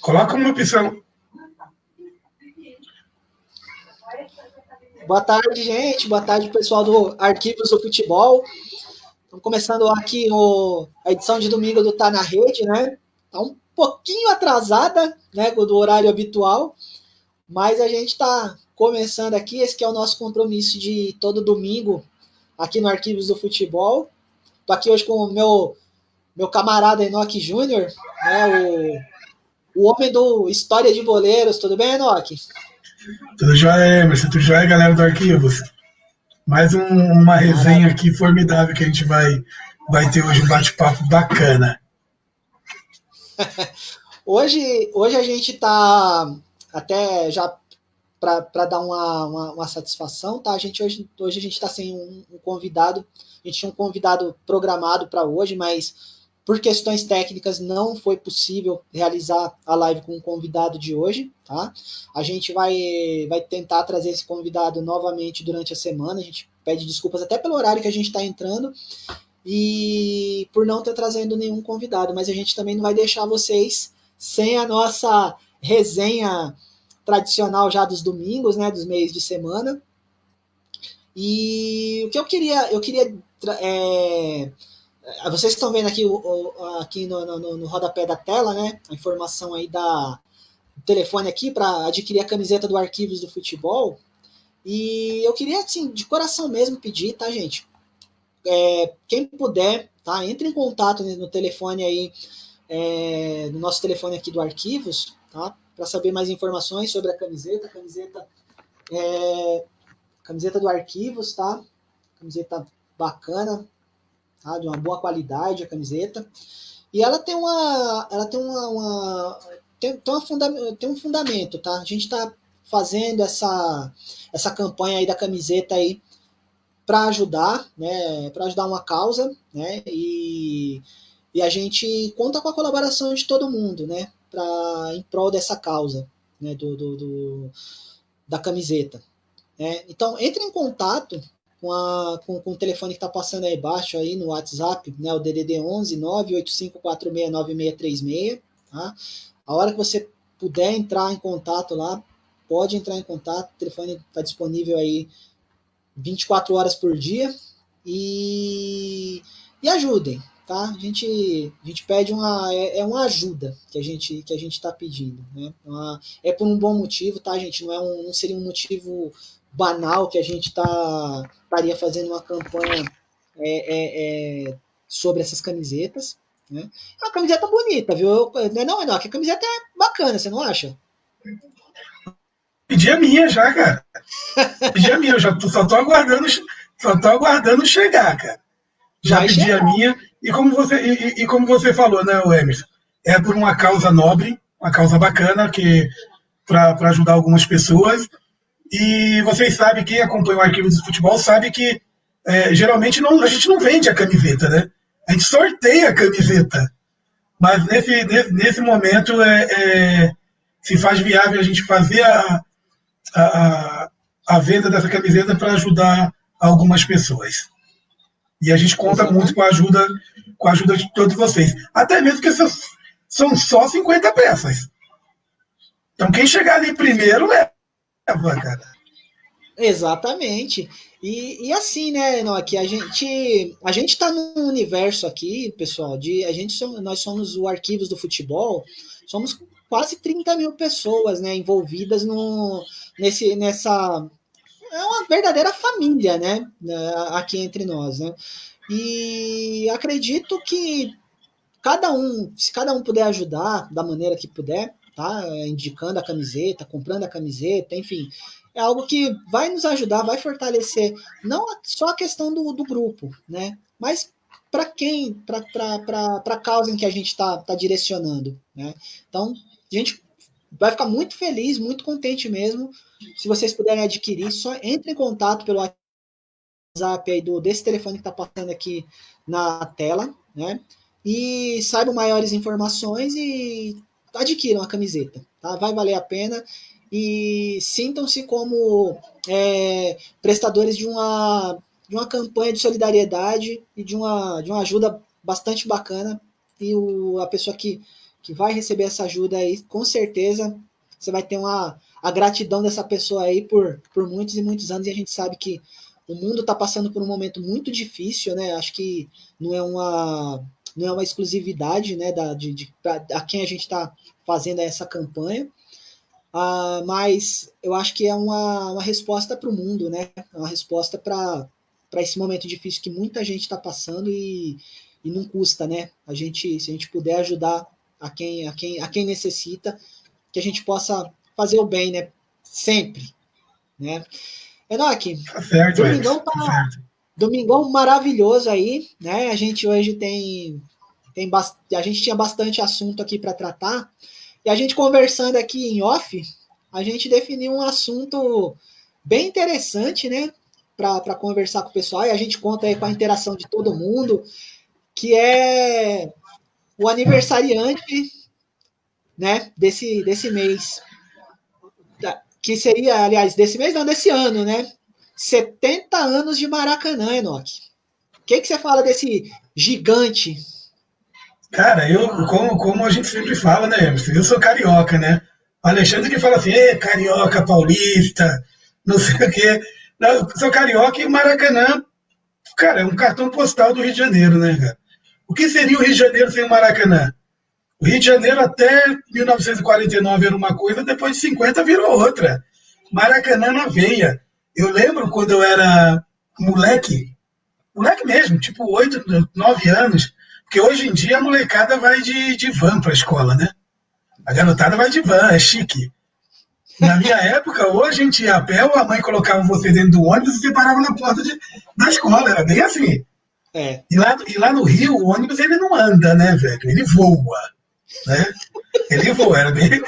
Coloca uma opção. Boa tarde, gente. Boa tarde, pessoal do Arquivos do Futebol. Estamos começando aqui a edição de domingo do Tá na Rede, né? Tá um pouquinho atrasada, né, do horário habitual, mas a gente está começando aqui. Esse que é o nosso compromisso de todo domingo aqui no Arquivos do Futebol. Tô aqui hoje com o meu camarada Enoque Júnior, né, o homem do História de Boleiros. Tudo bem, Enoque? Tudo jóia, Emerson? Tudo jóia, galera do Arquivos? Mais uma resenha Maravilha. aqui formidável que a gente vai ter hoje um bate-papo bacana. Hoje a gente está até já para dar uma satisfação, tá? Hoje a gente está sem um convidado. A gente tinha um convidado programado para hoje, mas por questões técnicas não foi possível realizar a live com o convidado de hoje, tá? A gente vai tentar trazer esse convidado novamente durante a semana. A gente pede desculpas até pelo horário que a gente está entrando e por não ter trazendo nenhum convidado, mas a gente também não vai deixar vocês sem a nossa resenha tradicional já dos domingos, né, dos meios de semana. E o que eu queria vocês estão vendo aqui, aqui no rodapé da tela, né, a informação aí do telefone aqui para adquirir a camiseta do Arquivos do Futebol. E eu queria, assim, de coração mesmo pedir, tá, gente? Quem puder, tá, entre em contato no telefone aí, no nosso telefone aqui do Arquivos, tá, para saber mais informações sobre a camiseta. Camiseta do Arquivos, tá? Camiseta bacana, tá? De uma boa qualidade a camiseta. E ela tem tem um fundamento, tá? A gente está fazendo essa campanha aí da camiseta aí para ajudar, né? Para ajudar uma causa, né? E a gente conta com a colaboração de todo mundo, né? Em prol dessa causa, né? Da camiseta. Então, entre em contato com o telefone que está passando aí embaixo aí no WhatsApp, né, o DDD 11 985469636, tá? A hora que você puder entrar em contato lá, pode entrar em contato, o telefone está disponível aí 24 horas por dia e ajudem, tá? A gente pede uma ajuda que a gente está pedindo, né? É por um bom motivo, tá, gente? Não seria um motivo banal que a gente estaria fazendo uma campanha sobre essas camisetas, né? É uma camiseta bonita, viu? Não, que a camiseta é bacana, você não acha? Pedi a minha já, cara. Pedi a minha, eu só tô aguardando chegar, cara. Já Vai pedi a chegar. minha, e como você falou, né, Emerson? É por uma causa nobre, uma causa bacana, que para ajudar algumas pessoas. E vocês sabem, quem acompanha o arquivo do futebol sabe que geralmente a gente não vende a camiseta, né? A gente sorteia a camiseta. Mas nesse momento se faz viável a gente fazer a, a venda dessa camiseta para ajudar algumas pessoas. E a gente conta muito Exatamente. com a ajuda de todos vocês. Até mesmo que são só 50 peças. Então quem chegar ali primeiro leva, cara. Exatamente. E assim, né, Enoque, a gente está num universo aqui, pessoal, nós somos o Arquivos do Futebol, somos quase 30 mil pessoas, né, envolvidas nessa. É uma verdadeira família, né, aqui entre nós, né? E acredito que se cada um puder ajudar da maneira que puder, tá? Indicando a camiseta, comprando a camiseta, enfim, é algo que vai nos ajudar, vai fortalecer não só a questão do grupo, né? Mas para a causa em que a gente está direcionando, né? Então, a gente vai ficar muito feliz, muito contente mesmo. Se vocês puderem adquirir, só entre em contato pelo WhatsApp aí desse telefone que está passando aqui na tela, né? E saibam maiores informações e adquiram a camiseta, tá? Vai valer a pena e sintam-se como prestadores de uma campanha de solidariedade e de uma ajuda bastante bacana e a pessoa que que vai receber essa ajuda aí, com certeza você vai ter a gratidão dessa pessoa aí por muitos e muitos anos, e a gente sabe que o mundo está passando por um momento muito difícil, né? Acho que não é uma exclusividade, né, a quem a gente está fazendo essa campanha, mas eu acho que é uma resposta para o mundo, né? É uma resposta para esse momento difícil que muita gente está passando e não custa, né? Se a gente puder ajudar a quem necessita, que a gente possa fazer o bem, né? Sempre, né? Enoque, Tá certo, domingão tá certo. Domingão maravilhoso aí, né? A gente hoje a gente tinha bastante assunto aqui para tratar, e a gente conversando aqui em off, a gente definiu um assunto bem interessante, né? Para conversar com o pessoal, e a gente conta aí com a interação de todo mundo, que é o aniversariante, né, desse mês. Que seria, aliás, desse mês não, desse ano, né? 70 anos de Maracanã, Enoque. O que você fala desse gigante? Cara, como a gente sempre fala, né, Emerson? Eu sou carioca, né? O Alexandre que fala assim, carioca paulista, não sei o quê. Não, eu sou carioca e o Maracanã, cara, é um cartão postal do Rio de Janeiro, né, cara? O que seria o Rio de Janeiro sem o Maracanã? O Rio de Janeiro até 1949 era uma coisa, depois de 50 virou outra. Maracanã na veia. Eu lembro quando eu era moleque mesmo, tipo 8, 9 anos, porque hoje em dia a molecada vai de van para a escola, né? A garotada vai de van, é chique. Na minha época, ou a gente ia a pé, ou a mãe colocava você dentro do ônibus e você parava na porta da escola, era bem assim. É. E lá no Rio, o ônibus ele não anda, né, velho? Ele voa, né? Ele voa, é bem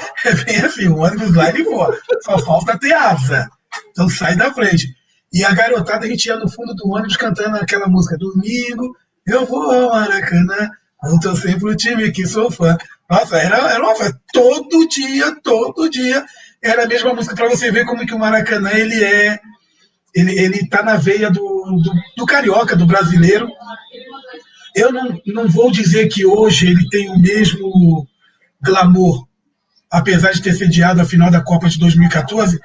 assim, o ônibus lá ele voa, só falta ter asa, então sai da frente. E a garotada, a gente ia no fundo do ônibus cantando aquela música, domingo, eu vou ao Maracanã, vou torcer pro time que sou fã. Nossa, era uma festa, todo dia, era a mesma música, para você ver como que o Maracanã, ele tá na veia do carioca, do brasileiro. Eu não vou dizer que hoje ele tem o mesmo glamour, apesar de ter sediado a final da Copa de 2014,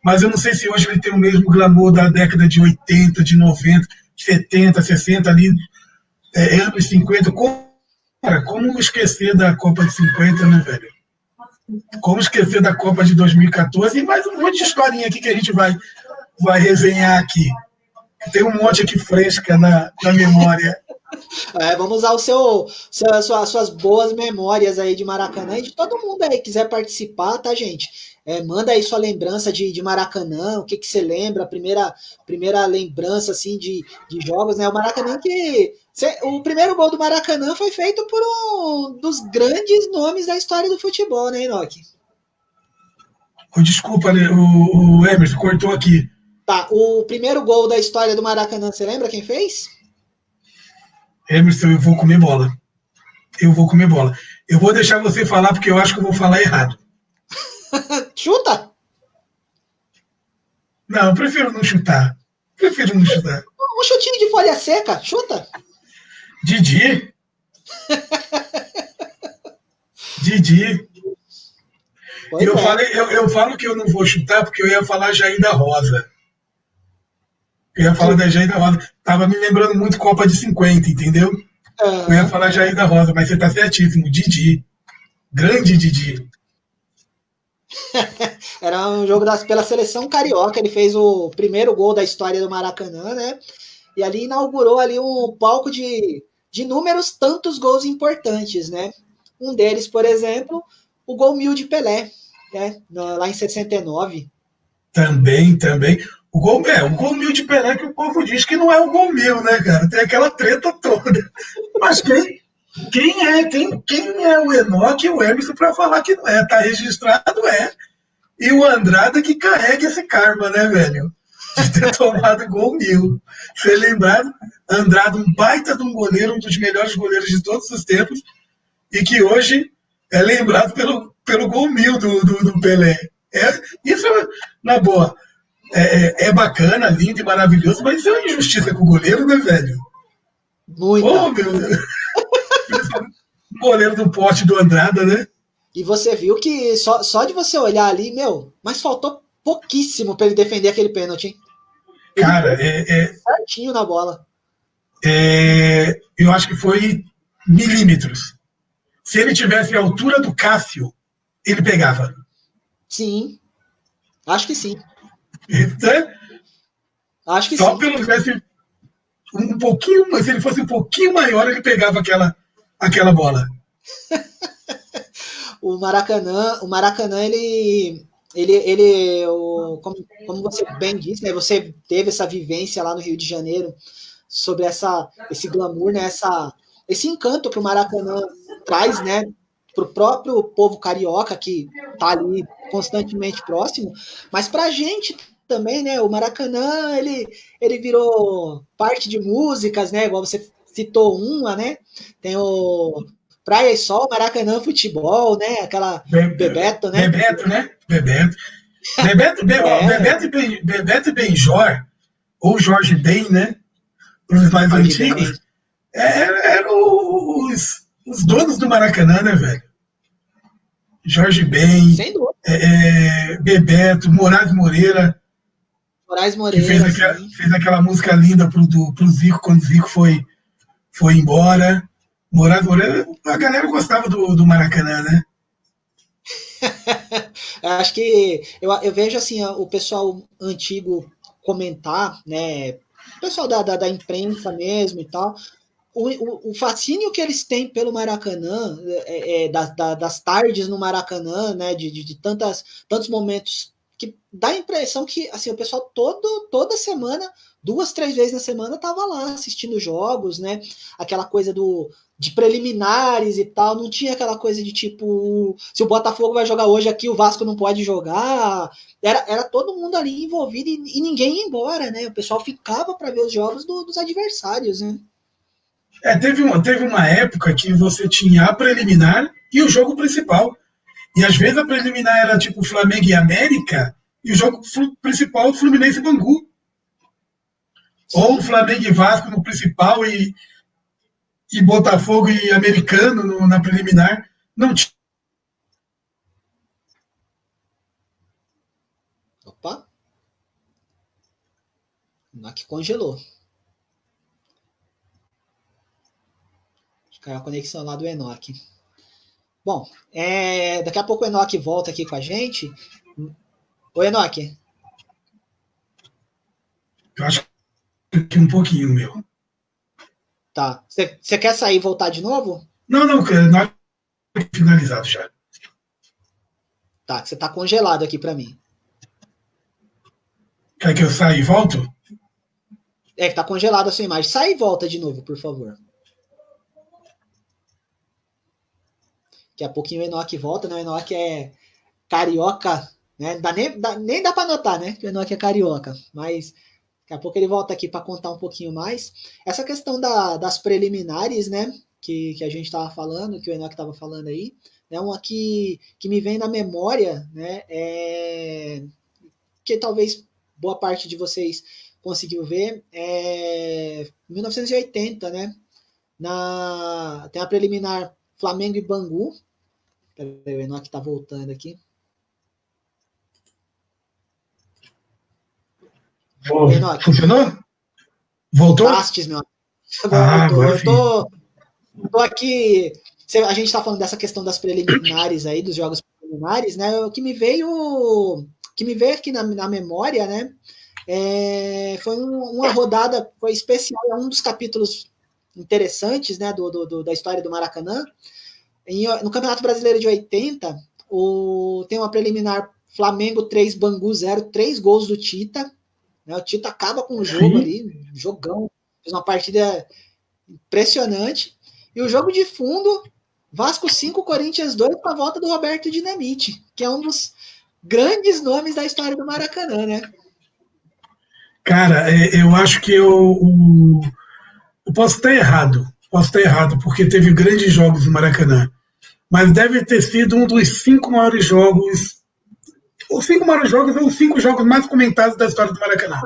mas eu não sei se hoje ele tem o mesmo glamour da década de 80, de 90, 70, 60, ali, anos 50. Como esquecer da Copa de 50, né, velho? Como esquecer da Copa de 2014 e mais um monte de historinha aqui que a gente vai resenhar aqui. Tem um monte aqui fresca na memória. Vamos usar suas boas memórias aí de Maracanã, e de todo mundo aí que quiser participar, tá, gente? Manda aí sua lembrança de Maracanã, o que você lembra, a primeira lembrança assim de jogos, né? O Maracanã o primeiro gol do Maracanã foi feito por um dos grandes nomes da história do futebol, né, Enoque? Desculpa, o Emerson cortou aqui. Tá, o primeiro gol da história do Maracanã, você lembra quem fez? Emerson, eu vou comer bola. Eu vou deixar você falar porque eu acho que eu vou falar errado. Chuta! Não, eu prefiro não chutar. Um chutinho de folha seca, chuta! Didi. Eu falo que eu não vou chutar porque eu ia falar Jair da Rosa. Eu ia falar da Jair da Rosa. Tava me lembrando muito Copa de 50, entendeu? Eu ia falar Jair da Rosa, mas você tá certíssimo. Didi. Grande Didi. Era um jogo pela seleção carioca. Ele fez o primeiro gol da história do Maracanã, né? E ali inaugurou ali um palco de inúmeros tantos gols importantes, né? Um deles, por exemplo, o gol 1000 de Pelé, né? Lá em 69. Também. O gol 1000 de Pelé que o povo diz que não é o gol 1000, né, cara? Tem aquela treta toda. Mas quem é o Enoque e o Emerson para falar que não é? Tá registrado, E o Andrada que carrega esse karma, né, velho? De ter tomado gol 1000. Você lembrado? Andrada, um baita de um goleiro, um dos melhores goleiros de todos os tempos, e que hoje é lembrado pelo gol 1000 do Pelé. Isso, na boa, é bacana, lindo e maravilhoso, mas isso é uma injustiça com o goleiro, né, velho? Muita. Oh, meu Deus. Goleiro do pote do Andrada, né? E você viu que só de você olhar ali, mas faltou pouquíssimo para ele defender aquele pênalti, hein? Cara, certinho na bola. Eu acho que foi milímetros. Se ele tivesse a altura do Cássio, ele pegava. Sim, acho que sim. Né? Acho que Só sim. pelo tivesse um pouquinho, se ele fosse um pouquinho maior, ele pegava aquela bola. O Maracanã, como você bem disse, né, você teve essa vivência lá no Rio de Janeiro sobre esse glamour, né, esse encanto que o Maracanã traz, né, para o próprio povo carioca que está ali constantemente próximo, mas para a gente também, né, o Maracanã ele virou parte de músicas, né, igual você citou uma, né, tem o Praia e Sol, Maracanã Futebol, né, aquela Bebeto, né? Bebeto, né? Bebeto e Benjor, ou Jorge Ben, né? Os mais Jorge antigos, Ben. eram os donos do Maracanã, né, velho? Jorge Ben, Sem dúvida. Bebeto, Moraes Moreira, Moraes que Moreira, sim. fez aquela música linda pro Zico, quando o Zico foi embora. Moraes Moreira, a galera gostava do Maracanã, né? Acho que eu vejo assim o pessoal antigo comentar, né? O pessoal da imprensa mesmo e tal. O fascínio que eles têm pelo Maracanã, das tardes no Maracanã, né? De tantos momentos que dá a impressão que assim, o pessoal toda semana, 2, 3 vezes na semana, estava lá assistindo jogos, né? Aquela coisa de preliminares e tal, não tinha aquela coisa de tipo, se o Botafogo vai jogar hoje aqui, o Vasco não pode jogar. Era todo mundo ali envolvido e ninguém ia embora, né? O pessoal ficava para ver os jogos dos adversários, né? Teve uma época que você tinha a preliminar e o jogo principal. E às vezes a preliminar era tipo Flamengo e América, e o jogo principal Fluminense e Bangu. Sim. Ou Flamengo e Vasco no principal e Botafogo e Americano na preliminar. Não tinha. Opa! Aqui congelou. Acho que é a conexão lá do Enoch. Bom, daqui a pouco o Enoch volta aqui com a gente. Oi, Enoch. Eu acho que um pouquinho, meu. Tá. Você quer sair e voltar de novo? Não, nós finalizado já. Tá, que você tá congelado aqui para mim. Quer que eu saia e volto? Que tá congelado a sua imagem. Sai e volta de novo, por favor. Daqui a pouquinho o Enoch volta, né? O Enoch é carioca, né? Nem dá para notar, né? Que o Enoch é carioca. Mas daqui a pouco ele volta aqui para contar um pouquinho mais. Essa questão das preliminares, né? Que a gente estava falando, que o Enoch estava falando aí, né? Uma que me vem na memória, né? Que talvez boa parte de vocês conseguiu ver, 1980, né? Tem a preliminar Flamengo e Bangu. Peraí, o Enoch tá voltando aqui. Enoch. Funcionou? Voltou? Bastes, meu amigo. Voltou. Eu tô aqui. A gente tá falando dessa questão das preliminares aí, dos jogos preliminares, né? O que me veio aqui na memória, né? Foi uma rodada, foi especial, é um dos capítulos interessantes, né, da história do Maracanã. No Campeonato Brasileiro de 80, tem uma preliminar Flamengo 3, Bangu 0, 3 gols do Tita. Né, o Tita acaba com o jogo ali, jogão, fez uma partida impressionante. E o jogo de fundo, Vasco 5, Corinthians 2, com a volta do Roberto Dinamite, que é um dos grandes nomes da história do Maracanã, né? Cara, eu acho que eu posso estar errado. Porque teve grandes jogos no Maracanã. Mas deve ter sido um dos 5 maiores jogos. Os 5 maiores jogos são os 5 jogos mais comentados da história do Maracanã.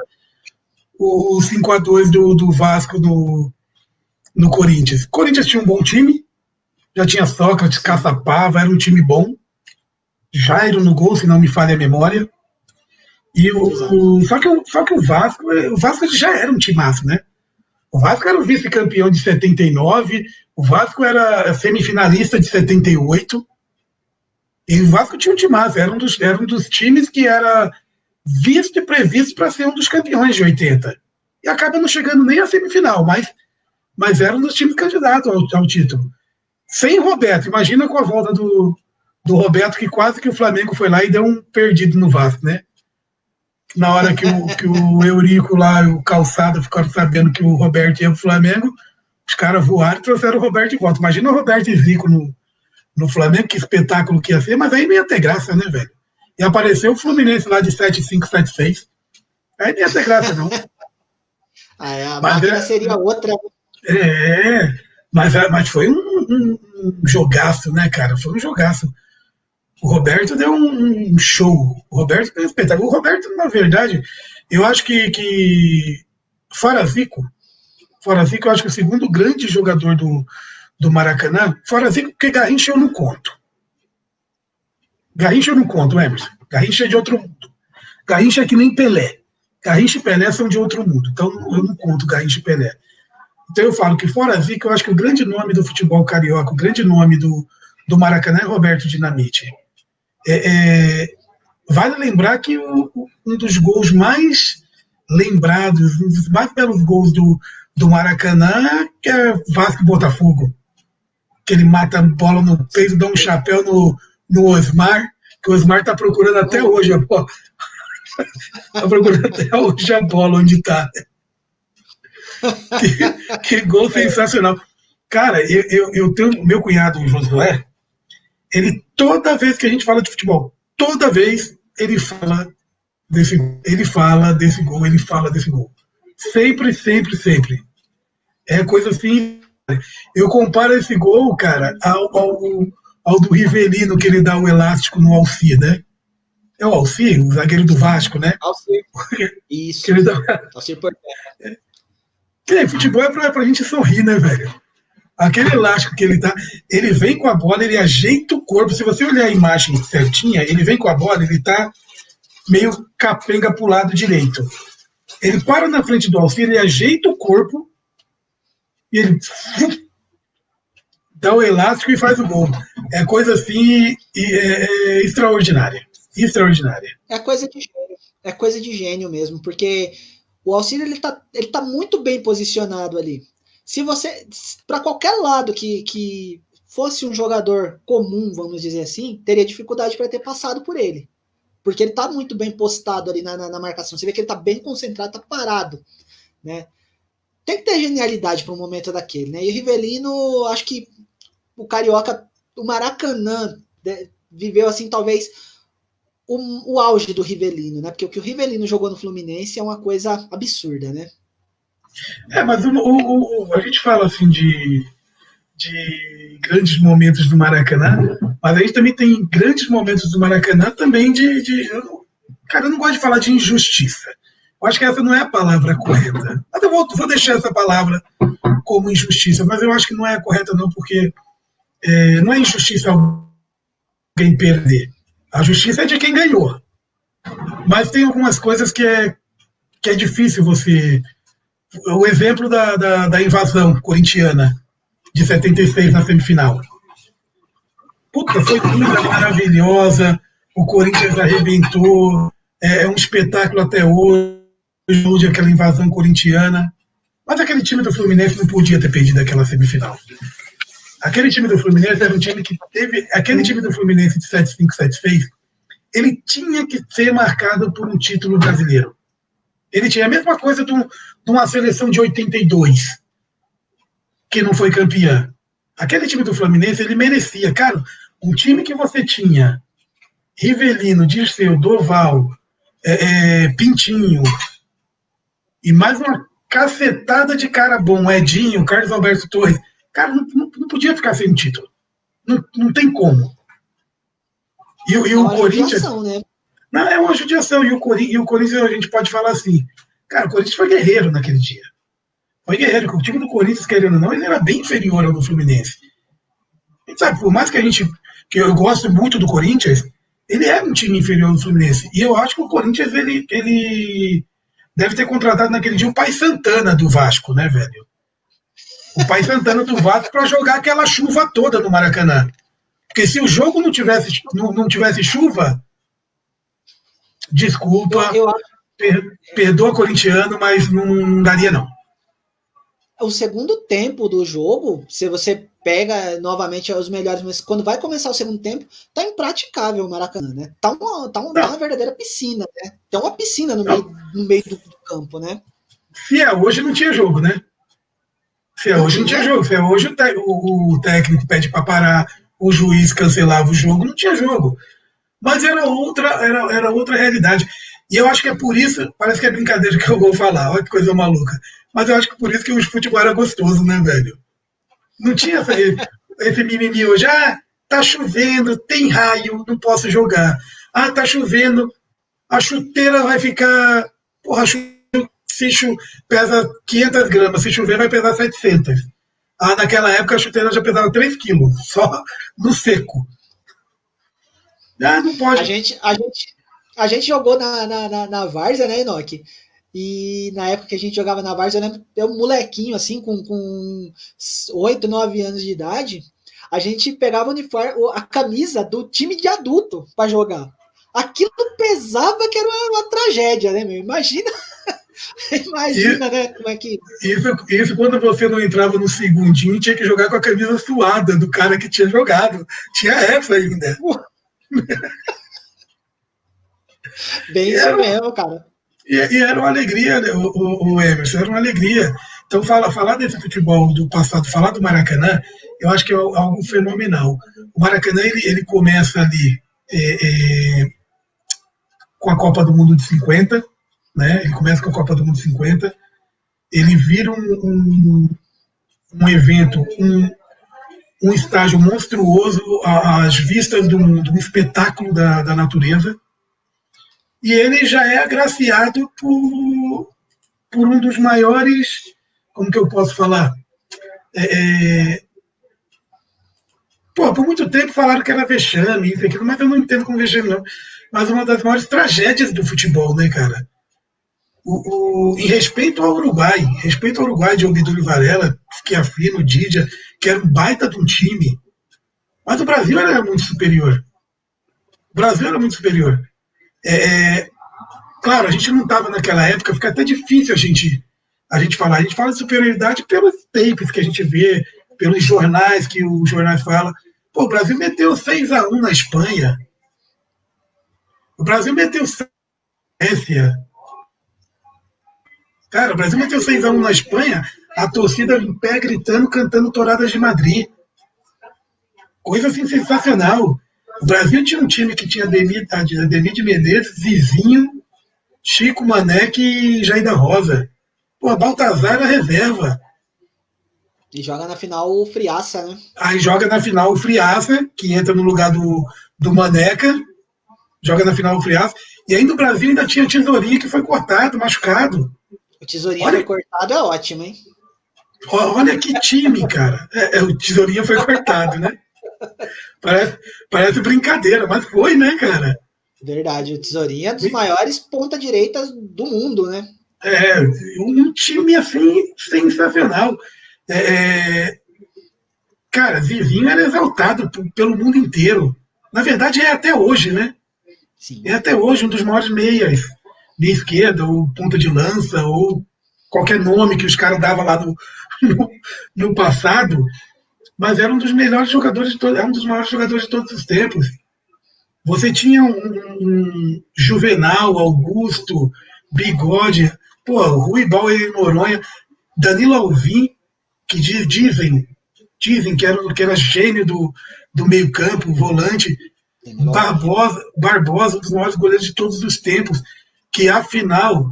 O 5-2 do Vasco no Corinthians. O Corinthians tinha um bom time, já tinha Sócrates, Caçapava, era um time bom. Jairo no gol, se não me falha a memória. Só que o Vasco já era um timaço, né? O Vasco era o vice-campeão de 79, o Vasco era semifinalista de 78, e o Vasco tinha um timaço, era um dos times que era visto e previsto para ser um dos campeões de 80. E acaba não chegando nem à semifinal, mas era um dos times candidatos ao título. Sem Roberto, imagina com a volta do Roberto, que quase que o Flamengo foi lá e deu um perdido no Vasco, né? Na hora que o Eurico lá, o Calçado, ficaram sabendo que o Roberto ia pro Flamengo, os caras voaram e trouxeram o Roberto de volta. Imagina o Roberto e Zico no Flamengo, que espetáculo que ia ser, mas aí não ia ter graça, né, velho? E apareceu o Fluminense lá de 7-5, 7-6. Aí não ia ter graça, não. A máquina seria outra. Mas foi um jogaço, né, cara? Foi um jogaço. O Roberto deu um show. O Roberto deu um espetáculo. O Roberto, na verdade, eu acho que fora Zico, eu acho que o segundo grande jogador do Maracanã, fora Zico, porque Garrincha eu não conto. Garrincha eu não conto, Emerson. Garrincha é de outro mundo. Garrincha é que nem Pelé. Garrincha e Pelé são de outro mundo. Então eu não conto Garrincha e Pelé. Então eu falo que fora Zico, eu acho que o grande nome do futebol carioca, o grande nome do Maracanã é Roberto Dinamite. Vale lembrar que um dos gols mais lembrados, um dos mais belos gols do Maracanã, que é Vasco e Botafogo. Que ele mata a bola no peito, dá um chapéu no Osmar, que o Osmar está procurando até hoje a bola. Está procurando até hoje a bola onde está. Que gol sensacional. Cara, eu tenho meu cunhado, o Josué, ele, toda vez que a gente fala de futebol, toda vez ele fala desse gol. Sempre, sempre, sempre. É coisa assim. Eu comparo esse gol, cara, ao do Rivelino, que ele dá o elástico no Alci, né? É o Alci, o zagueiro do Vasco, né? Alci. Isso. Que ele dá... Alci por futebol é pra gente sorrir, né, velho? Aquele elástico que ele dá, ele vem com a bola, ele ajeita o corpo. Se você olhar a imagem certinha, ele vem com a bola, ele tá meio capenga pro lado direito. Ele para na frente do Alci, ele ajeita o corpo e ele dá o elástico e faz o gol. É coisa assim extraordinária. Extraordinária. É coisa de gênio. É coisa de gênio mesmo, porque o Alci ele tá muito bem posicionado ali. Se você, para qualquer lado que fosse um jogador comum, vamos dizer assim, teria dificuldade para ter passado por ele. Porque ele tá muito bem postado ali na marcação. Você vê que ele tá bem concentrado, tá parado, né? Tem que ter genialidade para um momento daquele, né? E o Rivelino, acho que o Carioca, o Maracanã, viveu assim, talvez, o auge do Rivelino, né? Porque o que o Rivelino jogou no Fluminense é uma coisa absurda, né? Mas a gente fala assim de grandes momentos do Maracanã, mas a gente também tem grandes momentos do Maracanã também cara, eu não gosto de falar de injustiça. Eu acho que essa não é a palavra correta. Mas eu vou deixar essa palavra como injustiça, mas eu acho que não é correta não, porque não é injustiça alguém perder. A justiça é de quem ganhou. Mas tem algumas coisas que é difícil você... O exemplo da invasão corintiana de 76 na semifinal. Puta, foi linda, maravilhosa. O Corinthians arrebentou. É um espetáculo até hoje, aquela invasão corintiana. Mas aquele time do Fluminense não podia ter perdido aquela semifinal. Aquele time do Fluminense era um time que teve... Aquele time do Fluminense de 7-5, 7-6, ele tinha que ser marcado por um título brasileiro. Ele tinha a mesma coisa de uma seleção de 82, que não foi campeã. Aquele time do Fluminense, ele merecia. Cara, um time que você tinha Rivelino, Dirceu, Doval, Pintinho, e mais uma cacetada de cara bom, Edinho, Carlos Alberto Torres. Cara, não podia ficar sem um título. Não tem como. E o Corinthians... Né? Não, é uma judiação. E o Corinthians, a gente pode falar assim, cara, o Corinthians foi guerreiro naquele dia. Foi guerreiro. O time do Corinthians, querendo ou não, ele era bem inferior ao do Fluminense. sabe, por mais que eu gosto muito do Corinthians, ele é um time inferior ao Fluminense. E eu acho que o Corinthians, ele deve ter contratado naquele dia o Pai Santana do Vasco, né, velho? O Pai Santana do Vasco para jogar aquela chuva toda no Maracanã. Porque se o jogo não tivesse chuva, desculpa, eu perdoa corintiano, mas não daria não. O segundo tempo do jogo, se você pega novamente os melhores, mas quando vai começar o segundo tempo, tá impraticável o Maracanã, né? Tá uma verdadeira piscina, né? Tem uma piscina no meio do campo, né? Se é hoje, não tinha jogo, né? Se é hoje, não tinha jogo. Se é hoje, o técnico pede para parar, o juiz cancelava o jogo, não tinha jogo. Mas era outra realidade. E eu acho que é por isso, parece que é brincadeira que eu vou falar, olha que coisa maluca. Mas eu acho que por isso que o futebol era gostoso, né, velho? Não tinha esse mimimi hoje. Ah, tá chovendo, tem raio, não posso jogar. Ah, tá chovendo, a chuteira vai ficar. Porra, se pesa 500 gramas, se chover vai pesar 700. Ah, naquela época a chuteira já pesava 3 quilos, só no seco. Ah, não pode. A gente jogou na Várzea, né, Enoque? E na época que a gente jogava na Várzea, eu lembro, eu um molequinho, assim, com 8, 9 anos de idade, a gente pegava o uniforme, a camisa do time de adulto para jogar. Aquilo pesava que era uma tragédia, né, meu? Imagina, né, como é que... Isso quando você não entrava no segundinho, tinha que jogar com a camisa suada do cara que tinha jogado. Tinha essa ainda. Bem isso mesmo, cara. E era uma alegria, né, o Emerson, era uma alegria. Então, falar desse futebol do passado, falar do Maracanã, eu acho que é algo fenomenal. O Maracanã, ele começa ali com a Copa do Mundo de 50, né? Ele começa com a Copa do Mundo de 50, ele vira um evento, um estágio monstruoso às vistas de um espetáculo da natureza, e ele já é agraciado por um dos maiores, como que eu posso falar? Por muito tempo falaram que era vexame, isso, aquilo, mas eu não entendo como vexame, não. Mas uma das maiores tragédias do futebol, né, cara? Em respeito ao Uruguai de Obidúlio Varela, Schiaffino, Didia, que era um baita de um time, mas o Brasil era muito superior. O Brasil era muito superior. Claro, a gente não estava naquela época, fica até difícil a gente falar. A gente fala de superioridade pelos tapes que a gente vê, pelos jornais que os jornais falam. Pô, o Brasil meteu 6-1 na Espanha. O Brasil meteu 6 na Grécia. Cara, o Brasil meteu 6-1 na Espanha, a torcida em pé gritando, cantando Touradas de Madrid. Coisa assim sensacional. O Brasil tinha um time que tinha Ademir de Menezes, Zizinho, Chico, Maneque e Jair da Rosa. Pô, Baltazar era reserva. E joga na final o Friaça, né? Aí joga na final o Friaça, que entra no lugar do Maneca. Joga na final o Friaça. E ainda o Brasil ainda tinha Tesourinha, que foi cortado, machucado. O Tesourinha foi cortado, é ótimo, hein? Olha que time, cara. O Tesourinha foi cortado, né? Parece brincadeira, mas foi, né, cara? Verdade, o Tesourinha é dos maiores ponta-direitas do mundo, né? Um time assim sensacional. Cara, Zizinho era exaltado pelo mundo inteiro. Na verdade, é até hoje, né? Sim. É até hoje um dos maiores meias. Meia esquerda, ou ponta de lança, ou qualquer nome que os caras davam lá no passado. Mas era um dos melhores jogadores, era um dos maiores jogadores de todos os tempos. Você tinha um Juvenal, Augusto, Bigode, Rui Bauer e Noronha, Danilo Alvim, que dizem que era gênio do meio-campo, volante, Barbosa, um dos maiores goleiros de todos os tempos, que afinal,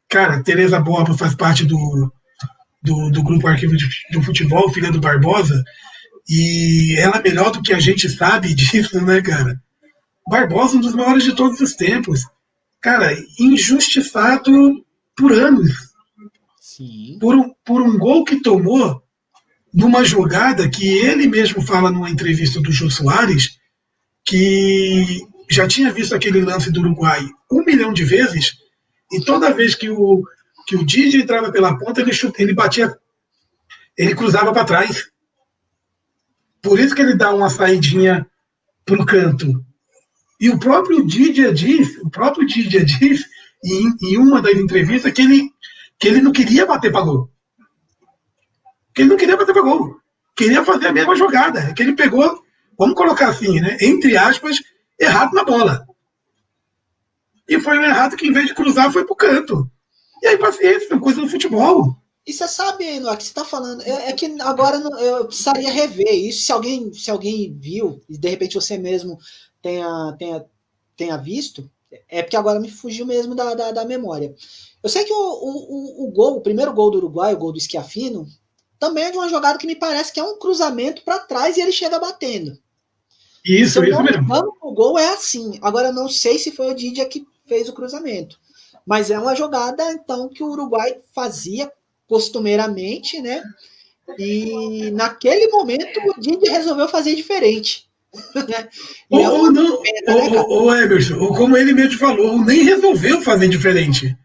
cara, Tereza Borba faz parte do grupo Arquivo do Futebol, filha do Barbosa, e ela é melhor do que a gente sabe disso, né, cara? Barbosa, um dos maiores de todos os tempos. Cara, injustiçado por anos. Sim. Por um gol que tomou numa jogada que ele mesmo fala numa entrevista do Jô Soares, que já tinha visto aquele lance do Uruguai 1 milhão de vezes, e toda vez que o Didi entrava pela ponta, ele batia, ele cruzava para trás. Por isso que ele dá uma saidinha para o canto. E o próprio Didia diz em uma das entrevistas que ele não queria bater para gol. Que ele não queria bater para gol. Queria fazer a mesma jogada. Que ele pegou, vamos colocar assim, né? Entre aspas, errado na bola. E foi um errado que, em vez de cruzar, foi pro canto. E aí, paciência, são coisas do futebol. E você sabe, Noah, que você está falando, é que agora eu precisaria rever isso. Se alguém viu, e de repente você mesmo tenha visto, é porque agora me fugiu mesmo da memória. Eu sei que o primeiro gol do Uruguai, o gol do Schiaffino, também é de uma jogada que me parece que é um cruzamento para trás e ele chega batendo. Isso mesmo. O gol é assim. Agora não sei se foi o Didia que fez o cruzamento. Mas é uma jogada, então, que o Uruguai fazia costumeiramente, né? E naquele momento o Didia resolveu fazer diferente. Né? Ou Emerson, ou como ele mesmo falou, nem resolveu fazer diferente.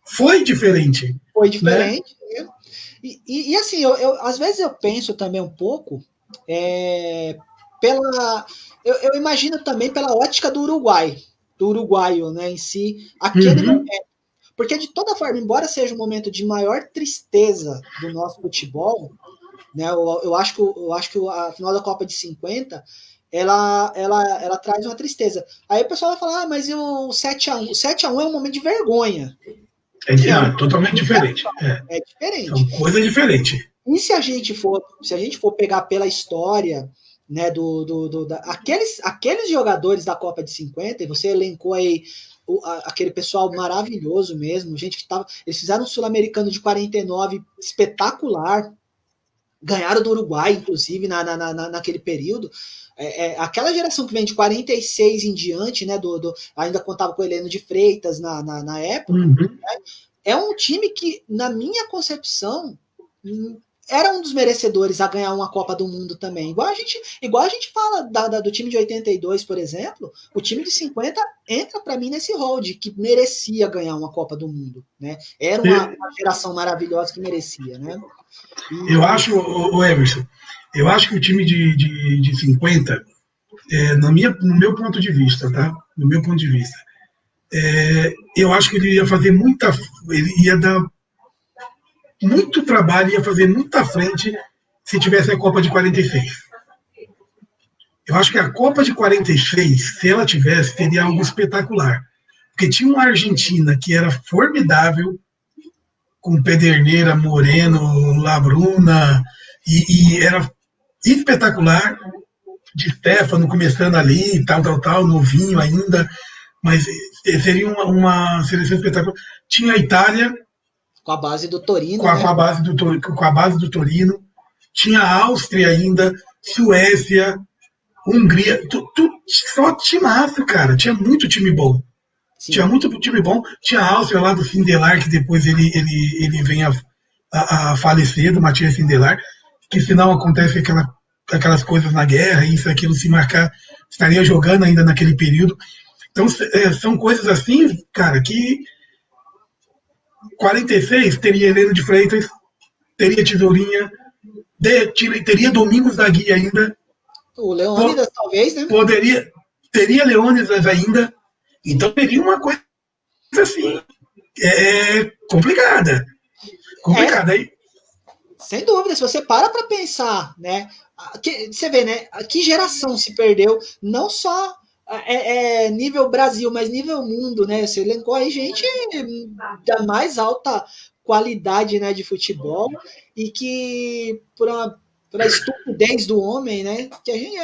Foi diferente. Foi diferente. Né? E assim, às vezes eu penso também um pouco eu imagino também pela ótica do uruguaio, né, em si, aquele momento. Porque, de toda forma, embora seja um momento de maior tristeza do nosso futebol, né, eu acho que a final da Copa de 50 ela traz uma tristeza. Aí o pessoal vai falar, mas o 7x1? O 7x1 é um momento de vergonha. É totalmente diferente. É diferente. São coisas diferentes. E se a gente for pegar pela história, né, aqueles jogadores da Copa de 50, e você elencou aí aquele pessoal maravilhoso mesmo, gente que tava. Eles fizeram um Sul-Americano de 49 espetacular, ganharam do Uruguai, inclusive, naquele período. Aquela geração que vem de 46 em diante, né, ainda contava com o Heleno de Freitas na época, né, é um time que, na minha concepção, era um dos merecedores a ganhar uma Copa do Mundo também. Igual a gente fala do time de 82, por exemplo, o time de 50 entra para mim nesse rol de que merecia ganhar uma Copa do Mundo. Né? Era uma geração maravilhosa que merecia. Né? Eu acho, Emerson, eu acho que o time de 50, no meu ponto de vista, tá? No meu ponto de vista, eu acho que ele ia fazer ele ia dar muito trabalho, ia fazer muita frente se tivesse a Copa de 46. Eu acho que a Copa de 46, se ela tivesse, seria algo espetacular. Porque tinha uma Argentina que era formidável, com Pederneira, Moreno, Labruna, e era espetacular, de Stefano começando ali, tal, novinho ainda, mas seria uma seleção espetacular. Tinha a Itália, com a base do Torino. Com a base do Torino. Tinha a Áustria ainda, Suécia, Hungria. Só timaço, cara. Tinha muito time bom. Sim. Tinha muito time bom. Tinha a Áustria lá do Sindelar, que depois ele vem a falecer, do Matias Sindelar, que se não acontece aquelas coisas na guerra, isso, aquilo, se marcar, estaria jogando ainda naquele período. Então, são coisas assim, cara, que 46 teria Heleno de Freitas, teria Tesourinha, teria Domingos da Guia ainda. O Leônidas, talvez, né? Teria Leônidas ainda. Então teria uma coisa assim, complicada. Complicada aí. Sem dúvida, se você para pensar, né? Você vê, né? Que geração se perdeu, não só nível Brasil, mas nível mundo, né? Você elencou aí gente da mais alta qualidade, né, de futebol, e que por a estupidez do homem, né? Que a gente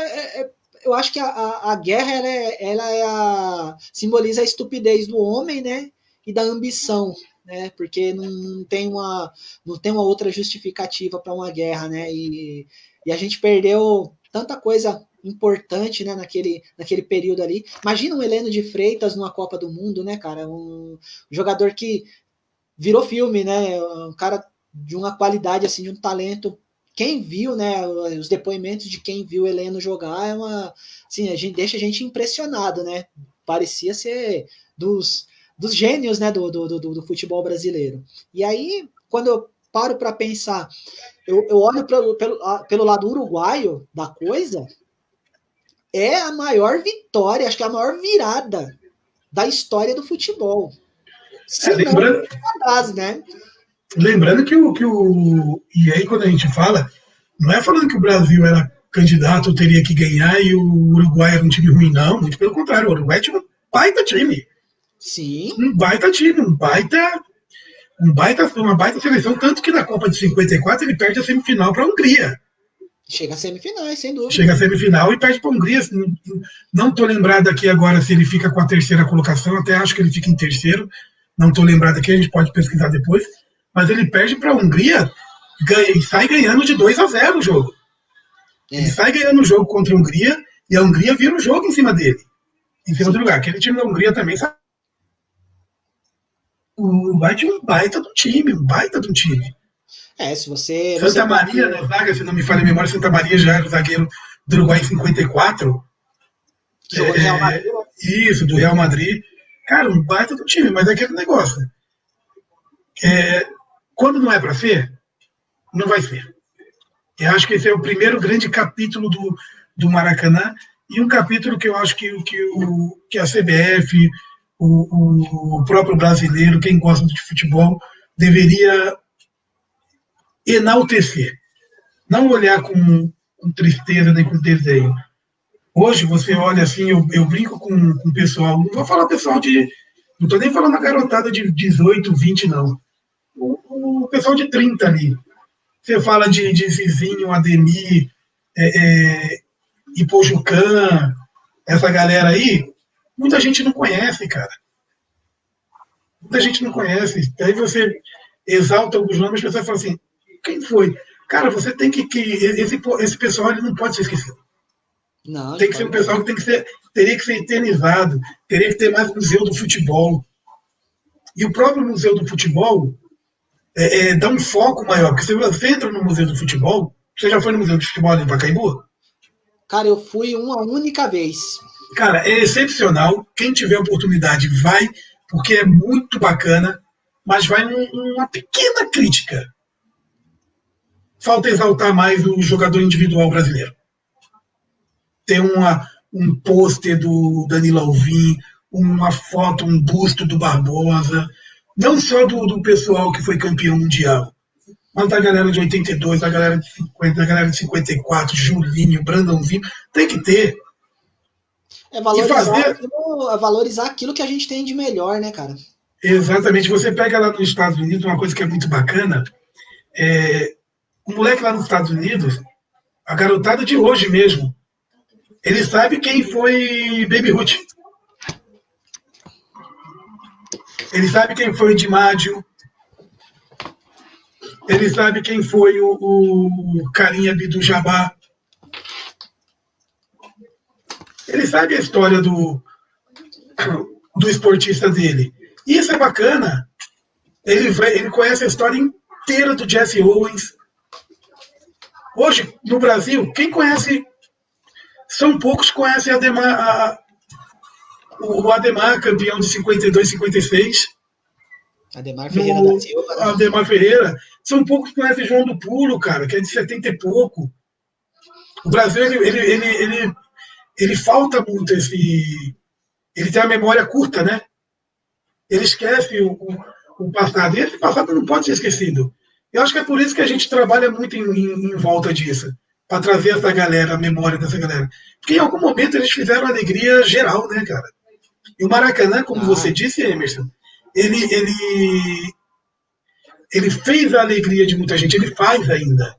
eu acho que a guerra ela simboliza a estupidez do homem, né? E da ambição, né? Porque não tem uma outra justificativa para uma guerra, né? E a gente perdeu tanta coisa importante, né, naquele período ali. Imagina um Heleno de Freitas numa Copa do Mundo, né, cara? Um jogador que virou filme, né? Um cara de uma qualidade, assim, de um talento quem viu, né, os depoimentos de quem viu o Heleno jogar assim, deixa a gente impressionado, né? Parecia ser dos gênios, né, do futebol brasileiro. E aí, quando eu paro para pensar, eu olho pelo lado uruguaio da coisa, é a maior vitória, acho que é a maior virada da história do futebol. Se não, atrás, né? Lembrando e aí quando a gente fala, não é falando que o Brasil era candidato ou teria que ganhar e o Uruguai era um time ruim, não. Muito pelo contrário, o Uruguai tinha um baita time. Sim. Um baita time, uma baita seleção, tanto que na Copa de 54 ele perde a semifinal para a Hungria. Chega a semifinais, sem dúvida. Chega a semifinal e perde para a Hungria. Não estou lembrado aqui agora se ele fica com a terceira colocação, até acho que ele fica em terceiro. Não estou lembrado aqui, a gente pode pesquisar depois. Mas ele perde para a Hungria e sai ganhando de 2-0 o jogo. Ele sai ganhando o jogo contra a Hungria e a Hungria vira o jogo em cima dele. Em cima do lugar. Aquele time da Hungria também sabe. O Uruguai tinha um baita do time. Se você. Santa Maria, na zaga, se não me falha a memória, Santa Maria já era o zagueiro do Uruguai em 54. Jogou do Real Madrid. Isso, do Real Madrid. Cara, um baita do time, mas é aquele negócio. Quando não é para ser, não vai ser. Eu acho que esse é o primeiro grande capítulo do Maracanã e um capítulo que eu acho que a CBF, o próprio brasileiro, quem gosta de futebol, deveria enaltecer. Não olhar com tristeza nem com desenho. Hoje você olha assim, eu brinco com o pessoal, não vou falar pessoal não estou nem falando a garotada de 18, 20, não. O pessoal de 30 ali. Você fala de Zizinho, Ademir, Ipojucan, essa galera aí, muita gente não conhece, cara. Muita gente não conhece. Aí você exalta alguns nomes, as pessoas falam assim, quem foi? Cara, você tem que esse pessoal ele não pode ser esquecido. Não, tem que ser um pessoal que teria que ser eternizado, teria que ter mais museu do futebol. E o próprio museu do futebol dá um foco maior, porque se você entra no museu do futebol, você já foi no museu do futebol ali em Pacaembu? Cara, eu fui uma única vez. Cara, é excepcional. Quem tiver oportunidade vai, porque é muito bacana, mas vai numa pequena crítica. Falta exaltar mais o jogador individual brasileiro. Tem um pôster do Danilo Alvim, uma foto, um busto do Barbosa, não só do pessoal que foi campeão mundial, mas da galera de 82, da galera de 50, da galera de 54, Julinho, Brandãozinho, tem que ter. Valorizar aquilo que a gente tem de melhor, né, cara? Exatamente. Você pega lá nos Estados Unidos, uma coisa que é muito bacana, o moleque lá nos Estados Unidos, a garotada de hoje mesmo, ele sabe quem foi Baby Ruth. Ele sabe quem foi DiMaggio. Ele sabe quem foi o Karim Abdul-Jabbar. Ele sabe a história do esportista dele. E isso é bacana. Ele conhece a história inteira do Jesse Owens. Hoje, no Brasil, quem conhece... São poucos que conhecem o Ademar, campeão de 52, 56. Ademar Ferreira da Silva. Né? Ademar Ferreira. São poucos que conhecem João do Pulo, cara, que é de 70 e pouco. O Brasil, ele falta muito esse... Ele tem a memória curta, né? Ele esquece o passado. E esse passado não pode ser esquecido. Eu acho que é por isso que a gente trabalha muito em volta disso. Para trazer essa galera, a memória dessa galera. Porque em algum momento eles fizeram alegria geral, né, cara? E o Maracanã, como você disse, Emerson, ele fez a alegria de muita gente, ele faz ainda.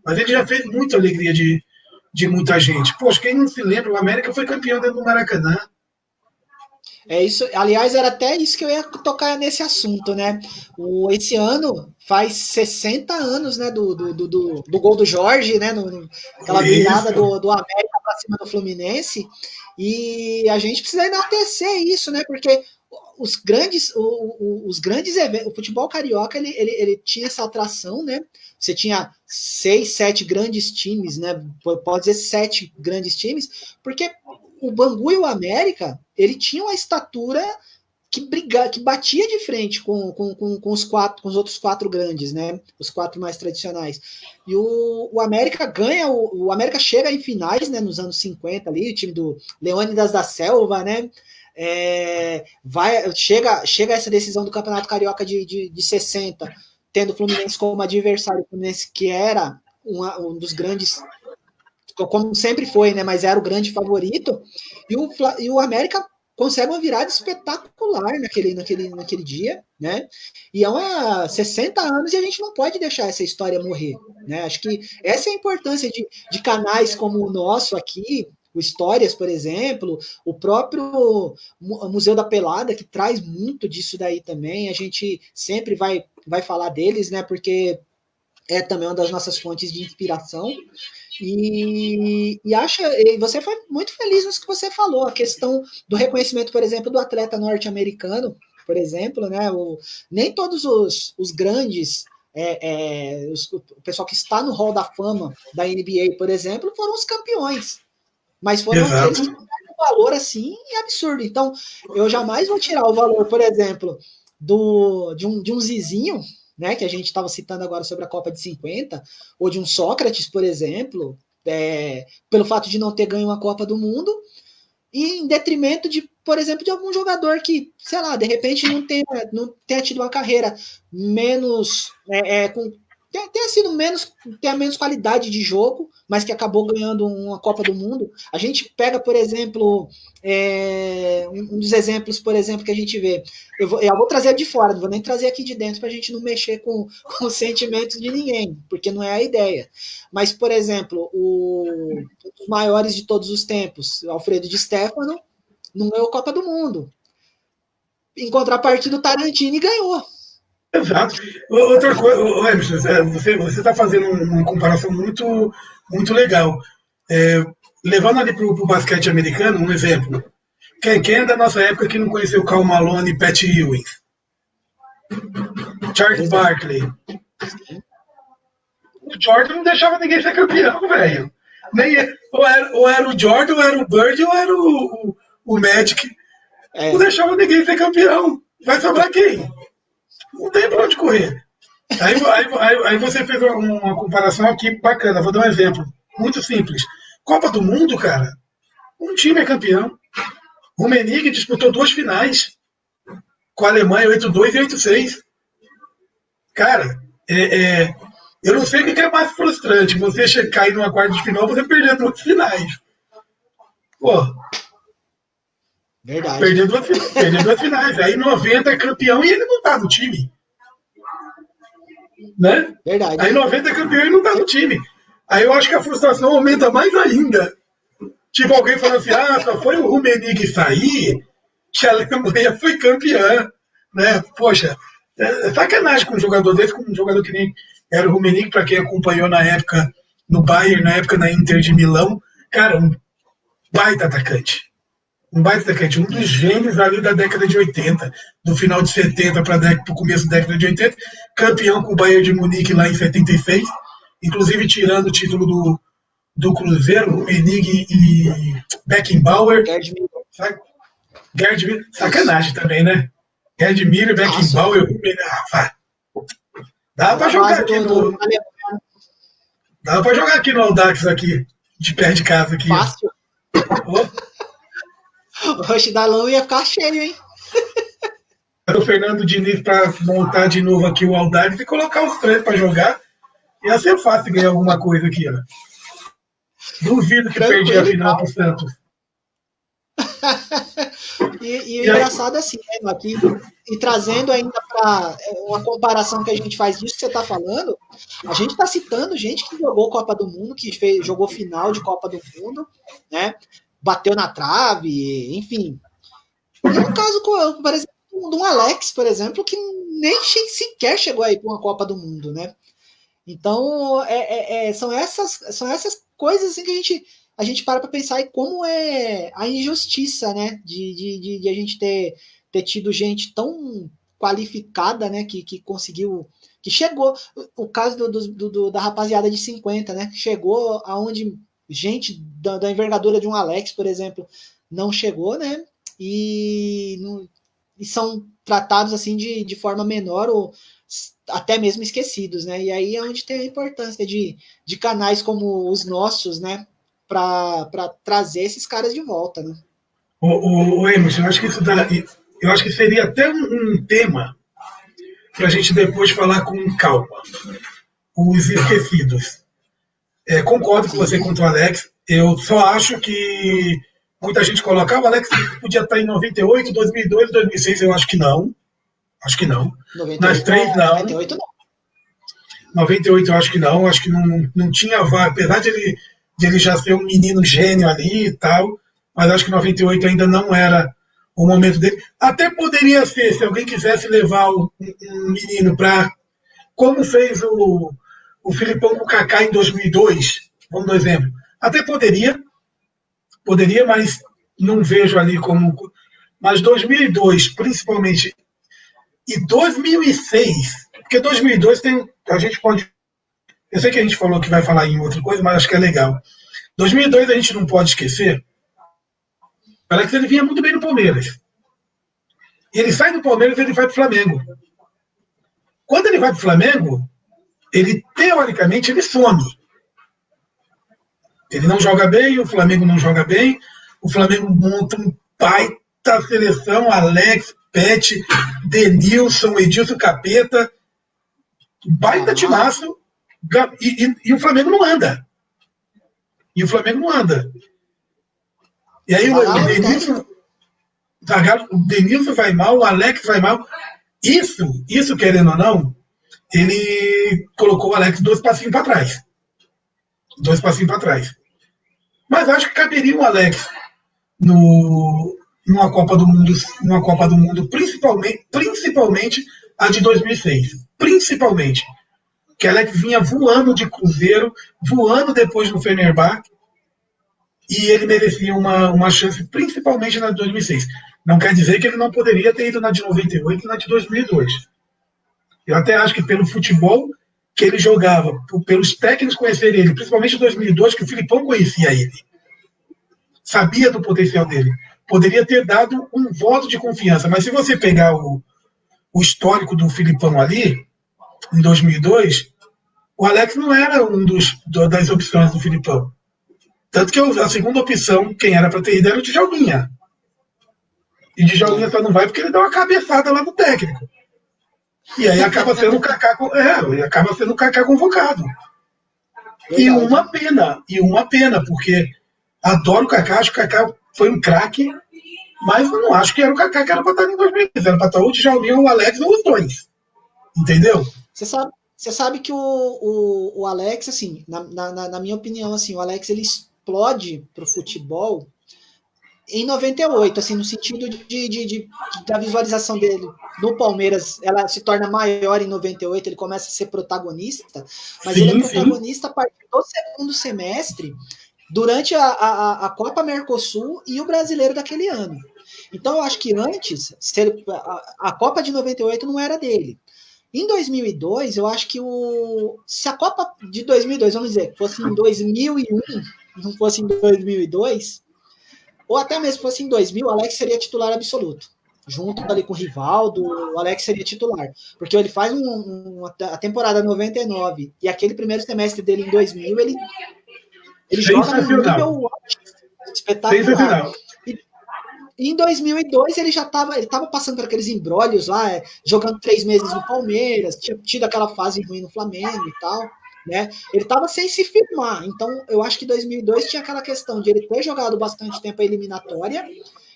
Mas ele já fez muita alegria de muita gente. Poxa, quem não se lembra, o América foi campeão dentro do Maracanã. É isso, aliás, era até isso que eu ia tocar nesse assunto, né? Esse ano faz 60 anos, né, do gol do Jorge, né? Aquela virada do América para cima do Fluminense. E a gente precisa enaltecer isso, né? Porque os grandes eventos, o futebol carioca ele tinha essa atração, né? Você tinha 6, 7 grandes times, né? Pode dizer 7 grandes times, porque o Bangu e o América ele tinha uma estatura que batia de frente com os outros 4 grandes, né? Os 4 mais tradicionais. E o América ganha, o América chega em finais, né? Nos anos 50 ali, o time do Leônidas da Selva, né? Chega essa decisão do Campeonato Carioca de 60, tendo o Fluminense como adversário, o Fluminense que era um dos grandes, como sempre foi, né? Mas era o grande favorito, e o América consegue uma virada espetacular naquele dia, né? E é 60 anos e a gente não pode deixar essa história morrer, né? Acho que essa é a importância de canais como o nosso aqui, o Histórias, por exemplo, o próprio Museu da Pelada, que traz muito disso daí também. A gente sempre vai falar deles, né? Porque é também uma das nossas fontes de inspiração. E você foi muito feliz nisso que você falou, a questão do reconhecimento, por exemplo, do atleta norte-americano, por exemplo, né? Nem todos os grandes, o pessoal que está no Hall da Fama da NBA, por exemplo, foram os campeões, mas foram aqueles que tiveram um valor assim absurdo. Então, eu jamais vou tirar o valor, por exemplo, de um Zizinho, né, que a gente estava citando agora sobre a Copa de 50, ou de um Sócrates, por exemplo, pelo fato de não ter ganho uma Copa do Mundo, e em detrimento de, por exemplo, de algum jogador que, sei lá, de repente não tenha tido uma carreira menos, tenha menos qualidade de jogo, mas que acabou ganhando uma Copa do Mundo. A gente pega, por exemplo, um dos exemplos, por exemplo, que a gente vê. Eu vou trazer de fora, não vou nem trazer aqui de dentro para a gente não mexer com os sentimentos de ninguém, porque não é a ideia. Mas, por exemplo, um dos maiores de todos os tempos, Alfredo Di Stefano, não ganhou a Copa do Mundo. Em contrapartida, o Tarantini ganhou. Exato. Outra coisa, Emerson, você está fazendo uma comparação muito, muito legal. Levando ali para o basquete americano, um exemplo. Quem é da nossa época que não conheceu Karl Malone e Pat Ewing? Charles Barkley. O Jordan não deixava ninguém ser campeão, velho. Ou era o Jordan, ou era o Bird, ou era o Magic. Não deixava ninguém ser campeão. Vai sobrar quem? Não tem pra onde correr. Aí você fez uma comparação aqui bacana. Vou dar um exemplo. Muito simples. Copa do Mundo, cara. Um time é campeão. O Rummenigge disputou 2 finais. Com a Alemanha, 8-2 e 8-6. Cara, eu não sei o que é mais frustrante. Você cair numa quarta de final, você perder 2 finais. Pô. Verdade. Perder 2 finais. Aí 90 é campeão e ele não tá no time. Né? Verdade. Aí 90 é campeão e não tá no time. Aí eu acho que a frustração aumenta mais ainda. Tipo, alguém falando assim, só foi o Rummenigge sair que a Alemanha foi campeã. Né? Poxa, é sacanagem com um jogador desse, com um jogador que nem era o Rummenigge, para quem acompanhou na época no Bayern, na época na Inter de Milão. Cara, um baita atacante. Um dos gênios ali da década de 80, do final de 70 para o começo da década de 80, campeão com o Bayern de Munique lá em 76, inclusive tirando o título do Cruzeiro, Rummenigge e Beckenbauer. Gerd Miller, sacanagem também, né? Gerd Miller, Beckenbauer, dá para jogar aqui no... Dá para jogar aqui no Audax aqui, de perto de casa aqui. Fácil. O Rush da Lão ia ficar cheio, hein? O Fernando Diniz para montar de novo aqui o Audax e colocar os 3 para jogar. Ia ser fácil ganhar alguma coisa aqui, ó. Duvido que perdi a final pro Santos. E o engraçado é assim, né, aqui, e trazendo ainda para uma comparação que a gente faz disso que você está falando, a gente está citando gente que jogou Copa do Mundo, que jogou final de Copa do Mundo, né? Bateu na trave, enfim. E um caso, por exemplo, de um Alex, por exemplo, que nem sequer chegou aí para uma Copa do Mundo, né? Então, são essas coisas assim que a gente para pensar em como é a injustiça, né? De a gente ter ter tido gente tão qualificada, né, que conseguiu, que chegou, o caso da rapaziada de 50, né, chegou aonde gente da envergadura de um Alex, por exemplo, não chegou, né, e são tratados assim de forma menor ou até mesmo esquecidos, né, e aí é onde tem a importância de canais como os nossos, né, para trazer esses caras de volta, né. O Emerson, eu acho que seria até um tema para a gente depois falar com calma. Os esquecidos. Concordo com você Sim. quanto o Alex. Eu só acho que muita gente colocava o Alex podia estar em 98, 2002, 2006. Eu acho que não. Acho que não. 98, Nas três, não. 98 não. 98 eu acho que não. Acho que não tinha VAR. Apesar de ele já ser um menino gênio ali e tal, mas acho que 98 ainda não era o momento dele. Até poderia ser, se alguém quisesse levar um menino para. Como fez o Filipão com o Kaká em 2002, vamos dar um exemplo. Até poderia, mas não vejo ali como. Mas 2002, principalmente, e 2006, porque 2002 a gente pode. Eu sei que a gente falou que vai falar em outra coisa, mas acho que é legal. 2002 a gente não pode esquecer. O Alex ele vinha muito bem no Palmeiras. E ele sai do Palmeiras e ele vai para o Flamengo. Quando ele vai para o Flamengo, ele teoricamente ele some. Ele não joga bem, o Flamengo não joga bem, o Flamengo monta um baita seleção, Alex, Pet, Denilson, Edilson Capeta, baita timaço, e o Flamengo não anda. E aí o Denilson vai mal, o Alex vai mal. Isso querendo ou não, ele colocou o Alex 2 passinhos para trás. Mas acho que caberia o Alex numa Copa do Mundo, principalmente a de 2006. Principalmente. Que Alex vinha voando de Cruzeiro, voando depois no Fenerbahçe, e ele merecia uma chance, principalmente na de 2006. Não quer dizer que ele não poderia ter ido na de 98 e na de 2002. Eu até acho que pelo futebol que ele jogava, pelos técnicos conhecerem ele, principalmente em 2002, que o Filipão conhecia ele, sabia do potencial dele, poderia ter dado um voto de confiança. Mas se você pegar o histórico do Filipão ali, em 2002, o Alex não era das opções do Filipão. Tanto que a segunda opção, quem era para ter ido, era o Djalminha. E Djalminha só não vai porque ele dá uma cabeçada lá no técnico. E aí acaba sendo o Kaká convocado. E uma pena, porque adoro o Kaká, acho que o Kaká foi um craque, mas eu não acho que era o Kaká que era para estar em 2015, era para estar o Djalminha, o Alex ou os dois. Entendeu? Você sabe que o Alex, assim, na minha opinião, assim, o Alex ele explode pro futebol em 98, assim, no sentido da visualização dele no Palmeiras, ela se torna maior em 98, ele começa a ser protagonista, mas ele é protagonista a partir do segundo semestre, durante a Copa Mercosul e o Brasileiro daquele ano. Então eu acho que antes, a Copa de 98 não era dele. Em 2002, eu acho que se a Copa de 2002, vamos dizer, fosse em 2001, não fosse em 2002, ou até mesmo fosse em 2000, o Alex seria titular absoluto. Junto ali com o Rivaldo, o Alex seria titular. Porque ele faz a temporada 99 e aquele primeiro semestre dele em 2000, ele joga num nível espetacular. E em 2002 ele estava passando por aqueles embrólios lá, jogando 3 meses no Palmeiras, tinha tido aquela fase ruim no Flamengo e tal, né? Ele estava sem se firmar. Então eu acho que 2002 tinha aquela questão de ele ter jogado bastante tempo a eliminatória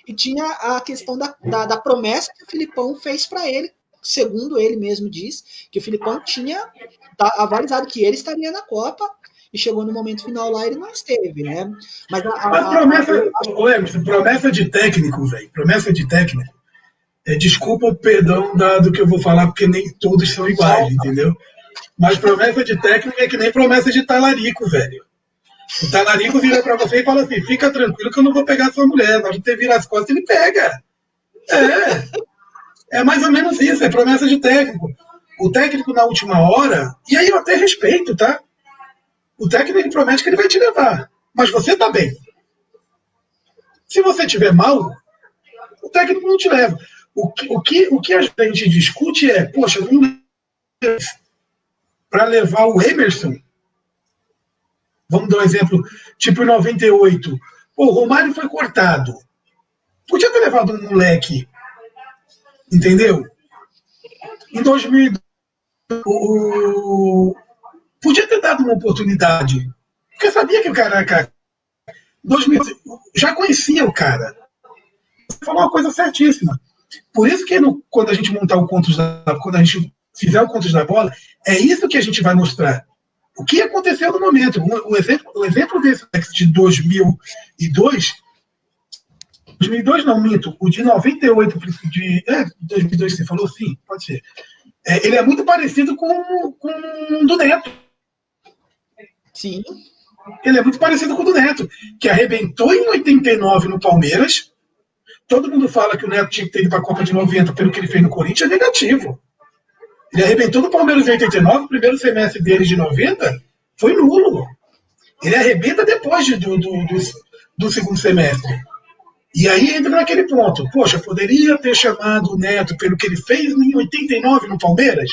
e tinha a questão da promessa que o Filipão fez para ele, segundo ele mesmo diz, que o Filipão tinha avalizado que ele estaria na Copa. E chegou no momento final lá, ele não esteve, né? Mas promessa de técnico, velho. Promessa de técnico. Desculpa o perdão do que eu vou falar, porque nem todos são iguais, entendeu? Mas promessa de técnico é que nem promessa de talarico, velho. O talarico vira pra você e fala assim: fica tranquilo que eu não vou pegar sua mulher. Na hora de ter virar as costas, ele pega. É mais ou menos isso, é promessa de técnico. O técnico na última hora, e aí eu até respeito, tá? O técnico ele promete que ele vai te levar, mas você tá bem. Se você tiver mal, o técnico não te leva. O que a gente discute é, poxa, para levar o Emerson, vamos dar um exemplo, tipo em 98, o Romário foi cortado. Podia ter levado um moleque, entendeu? Em 2002, podia ter dado uma oportunidade, porque sabia que o cara era cara. 2000, já conhecia o cara. Você falou uma coisa certíssima. Por isso que quando a gente montar o Contos quando a gente fizer o Contos da Bola, é isso que a gente vai mostrar. O que aconteceu no momento. O exemplo desse de 2002 não, minto, o de 98, 2002 que você falou, sim, pode ser. Ele é muito parecido com o do Neto. Sim. Ele é muito parecido com o do Neto, que arrebentou em 89 no Palmeiras. Todo mundo fala que o Neto tinha que ter ido para a Copa de 90 pelo que ele fez no Corinthians, é negativo. Ele arrebentou no Palmeiras em 89, o primeiro semestre dele de 90 foi nulo. Ele arrebenta depois do segundo semestre. E aí entra naquele ponto. Poxa, poderia ter chamado o Neto pelo que ele fez em 89 no Palmeiras?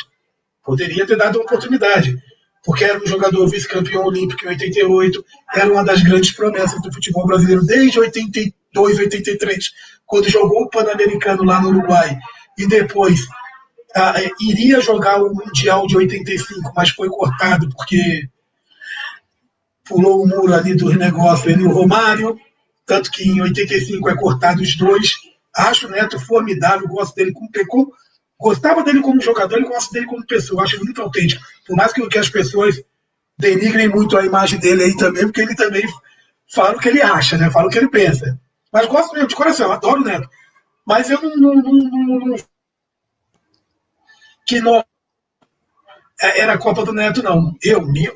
Poderia ter dado uma oportunidade. Porque era um jogador vice-campeão olímpico em 88, era uma das grandes promessas do futebol brasileiro desde 82, 83, quando jogou o Pan-Americano lá no Uruguai. E depois iria jogar o Mundial de 85, mas foi cortado porque pulou o muro ali dos negócios, ele e o Romário. Tanto que em 85 é cortado os dois. Acho o Neto formidável, gosto dele gostava dele como jogador e gosto dele como pessoa. Acho ele muito autêntico. Por mais que as pessoas denigrem muito a imagem dele aí também, porque ele também fala o que ele acha, né? Fala o que ele pensa. Mas gosto mesmo, de coração, adoro o Neto. Mas eu não que não era a Copa do Neto, não.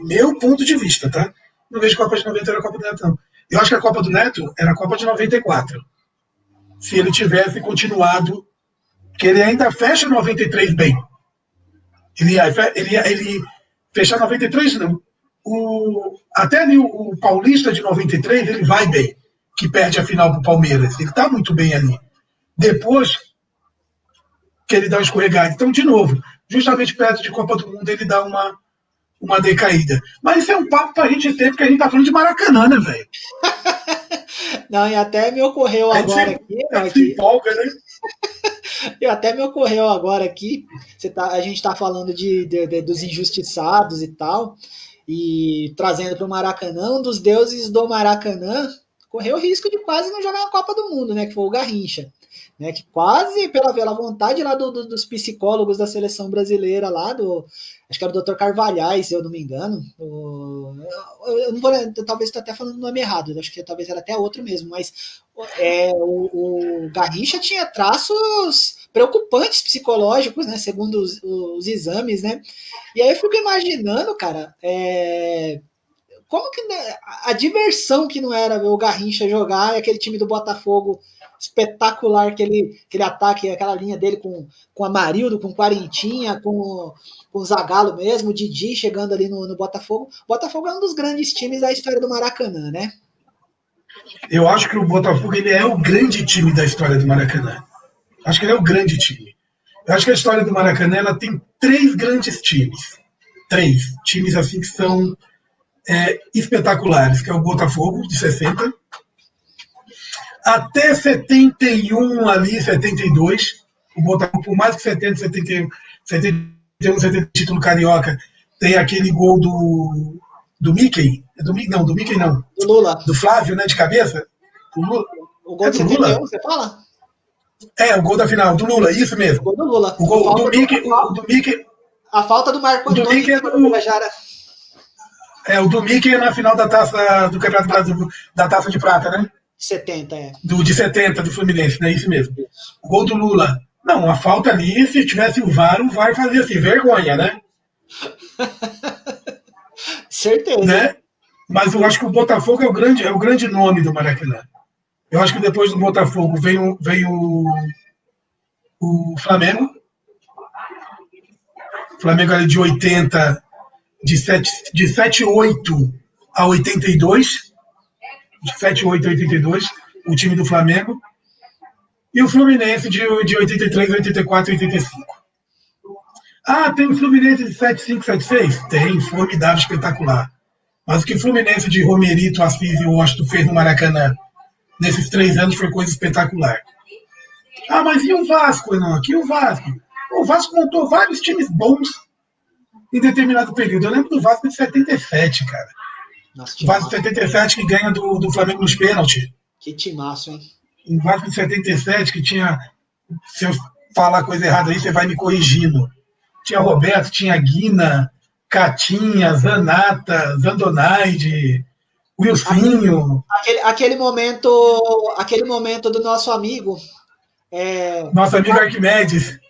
Meu ponto de vista, tá? Não vejo Copa de 90 era a Copa do Neto, não. Eu acho que a Copa do Neto era a Copa de 94. Se ele tivesse continuado, que ele ainda fecha 93 bem. Ele fechar 93, não. Até ali o Paulista de 93, ele vai bem, que perde a final pro Palmeiras. Ele tá muito bem ali. Depois que ele dá uma escorregada. Então, de novo, justamente perto de Copa do Mundo, ele dá uma decaída. Mas isso é um papo pra gente ter, porque a gente tá falando de Maracanã, né, velho? Não, e até me ocorreu agora aqui. Empolga, né? E até me ocorreu agora aqui. A gente tá falando dos injustiçados e tal, e trazendo para o Maracanã, um dos deuses do Maracanã correu o risco de quase não jogar a Copa do Mundo, né? Que foi o Garrincha. Né, que quase pela vontade lá dos psicólogos da seleção brasileira lá, acho que era o Dr. Carvalhais, se eu não me engano. Eu não vou, talvez estou até falando o nome errado, acho que talvez era até outro mesmo, mas o Garrincha tinha traços preocupantes psicológicos, né, segundo os exames, né? E aí eu fico imaginando, cara, como que a diversão que não era ver o Garrincha jogar e aquele time do Botafogo espetacular, aquele ataque, aquela linha dele com Amarildo, com Quarentinha, com o Zagallo mesmo, o Didi chegando ali no Botafogo. O Botafogo é um dos grandes times da história do Maracanã, né? Eu acho que o Botafogo ele é o grande time da história do Maracanã. Acho que ele é o grande time. Eu acho que a história do Maracanã ela tem 3 grandes times. 3 times assim que são espetaculares, que é o Botafogo, de 60, até 71 ali, 72, o Botafogo, por mais que 70, 71, 70 título carioca, tem aquele gol do Mickey, do Mickey não, do Lula, do Flávio, né, de cabeça, o gol de 71, Lula? Você fala? O gol da final, do Lula, isso mesmo. O gol do Lula. O gol do Mickey, a falta do Marco Antônio. Do Mickey o do Mickey é na final da taça do Campeonato Brasil, da Taça de Prata, né? 70, de 70, do Fluminense, né? Isso mesmo. O gol do Lula. Não, a falta ali, se tivesse o VAR fazia assim, vergonha, né? Certeza. Né? Mas eu acho que o Botafogo é o grande nome do Maracanã. Eu acho que depois do Botafogo veio O Flamengo. O Flamengo era de 80, de 78 a 82. De 78 a 82, o time do Flamengo. E o Fluminense de 83, 84 e 85. Ah, tem o Fluminense de 75, 76? Tem, formidável, espetacular. Mas o que o Fluminense de Romerito, Assis e Washington fez no Maracanã nesses 3 anos foi coisa espetacular. Ah, mas e o Vasco, não? Aqui o Vasco. O Vasco montou vários times bons em determinado período. Eu lembro do Vasco de 77, cara. Nossa, O Vasco de 77 que ganha do Flamengo nos pênaltis. Que timaço, hein? O Vasco de 77 que tinha... Se eu falar coisa errada aí, você vai me corrigindo. Tinha Roberto, tinha Guina, Catinha, Zanata, Zandonaide, Wilsinho. Aquele momento do nosso amigo. Nosso amigo Arquimedes.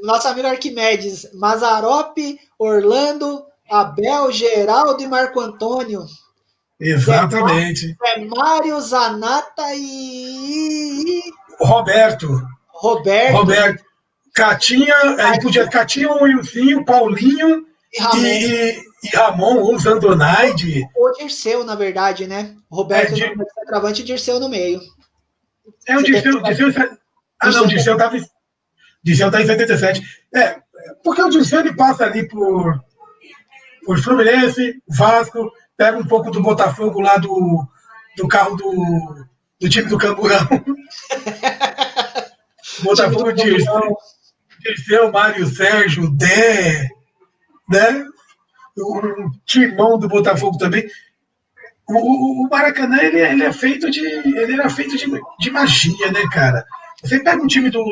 Nosso amigo Arquimedes. Mazarope, Orlando, Abel, Geraldo e Marco Antônio. Exatamente. Mário, Zanata e. Roberto. Catinha, aí podia Catinha, Wilsinho, Paulinho e Ramon, ou Zandonaide. O Dirceu, na verdade, né? Roberto no centroavante e Dirceu no meio. O Dirceu. Ah, não, o Dirceu tá em 77. Porque o Dirceu ele passa ali por Fluminense, Vasco, pega um pouco do Botafogo lá do carro do time do Camburão. Botafogo, Dirceu, Mário Sérgio, Dé, né? O timão do Botafogo também. O Maracanã ele era feito de magia, né, cara? Você pega um time do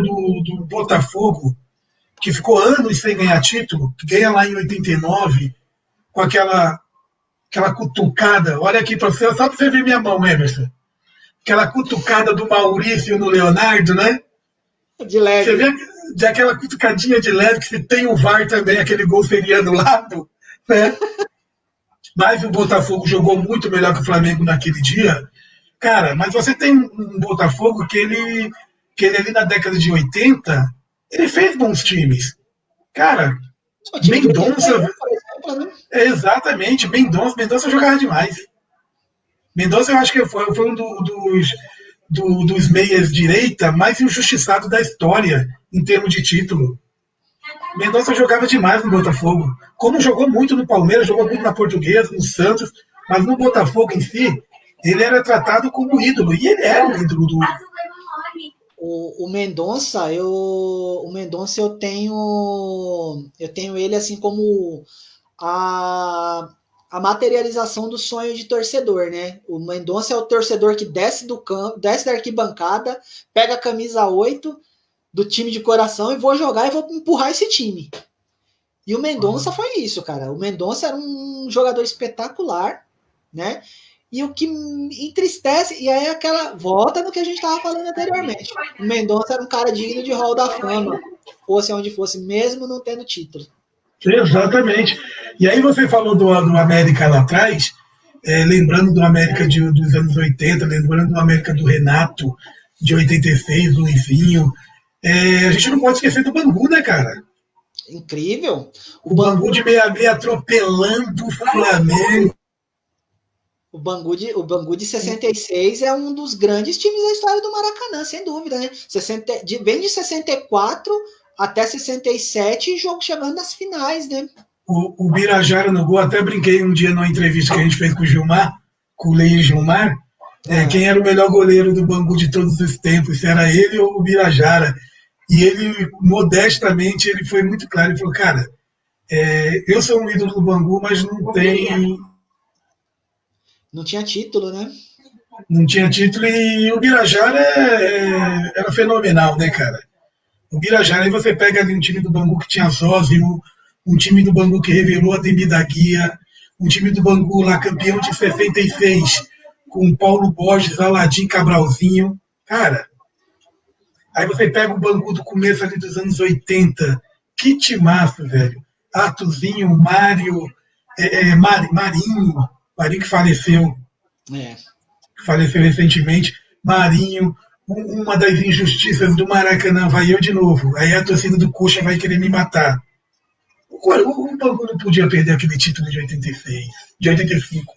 Botafogo que ficou anos sem ganhar título, que ganha lá em 89, com aquela cutucada. Olha aqui para você, só para você ver minha mão, Emerson. Aquela cutucada do Maurício no Leonardo, né? De leve. Você vê aquela cutucadinha de leve, que se tem o VAR também, aquele gol seria anulado, né? Mas o Botafogo jogou muito melhor que o Flamengo naquele dia. Cara, mas você tem um Botafogo que ele ali na década de 80, ele fez bons times. Cara, Mendonça... Exatamente, Mendonça jogava demais. Mendonça eu acho que foi um dos meias direita mais injustiçado da história em termos de título. Mendonça jogava demais no Botafogo. Como jogou muito no Palmeiras, jogou muito na Portuguesa, no Santos, mas no Botafogo em si, ele era tratado como ídolo. E ele era o ídolo do... O Mendonça, eu tenho ele assim como a materialização do sonho de torcedor, né? O Mendonça é o torcedor que desce do campo, desce da arquibancada, pega a camisa 8 do time de coração e vou jogar e vou empurrar esse time. E o Mendonça foi isso, cara. O Mendonça era um jogador espetacular, né? E o que entristece, e aí volta no que a gente estava falando anteriormente. O Mendonça era um cara digno de Hall da Fama, fosse onde fosse, mesmo não tendo título. Exatamente. E aí você falou do América lá atrás, lembrando do América dos anos 80, lembrando do América do Renato, de 86, do Luizinho. A gente não pode esquecer do Bangu, né, cara? Incrível. O Bangu de 66 atropelando o Flamengo. O Bangu de 66 é um dos grandes times da história do Maracanã, sem dúvida, né? Vem de 64 até 67, jogo chegando nas finais, né? O Birajara no gol, até brinquei um dia numa entrevista que a gente fez com o Gilmar, com o Leir Gilmar, quem era o melhor goleiro do Bangu de todos os tempos, se era ele ou o Birajara. E ele, modestamente, ele foi muito claro, ele falou, cara, eu sou um ídolo do Bangu, mas não tinha título, né? Não tinha título, e o Birajara era fenomenal, né, cara? O Birajara, aí você pega ali um time do Bangu que tinha Zózimo, um time do Bangu que revelou a Ademir da Guia, um time do Bangu lá campeão de 66, com Paulo Borges, Aladim, Cabralzinho. Cara, aí você pega o Bangu do começo ali dos anos 80, que timaço, velho. Artuzinho, Mário, Marinho que faleceu. Que faleceu recentemente. Marinho, uma das injustiças do Maracanã vai eu de novo. Aí a torcida do Coxa vai querer me matar. O Bangu não podia perder aquele título de 86, de 85.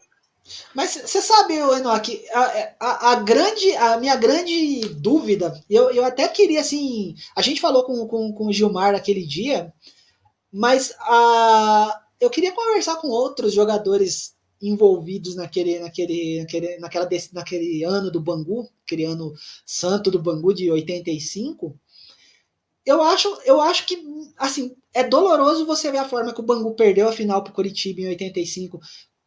Mas você sabe, Enoque, a minha grande dúvida, eu até queria, assim, a gente falou com o Gilmar naquele dia, mas eu queria conversar com outros jogadores envolvidos naquele ano do Bangu, aquele ano santo do Bangu de 85. Eu acho que, assim, é doloroso você ver a forma que o Bangu perdeu a final pro Coritiba em 85.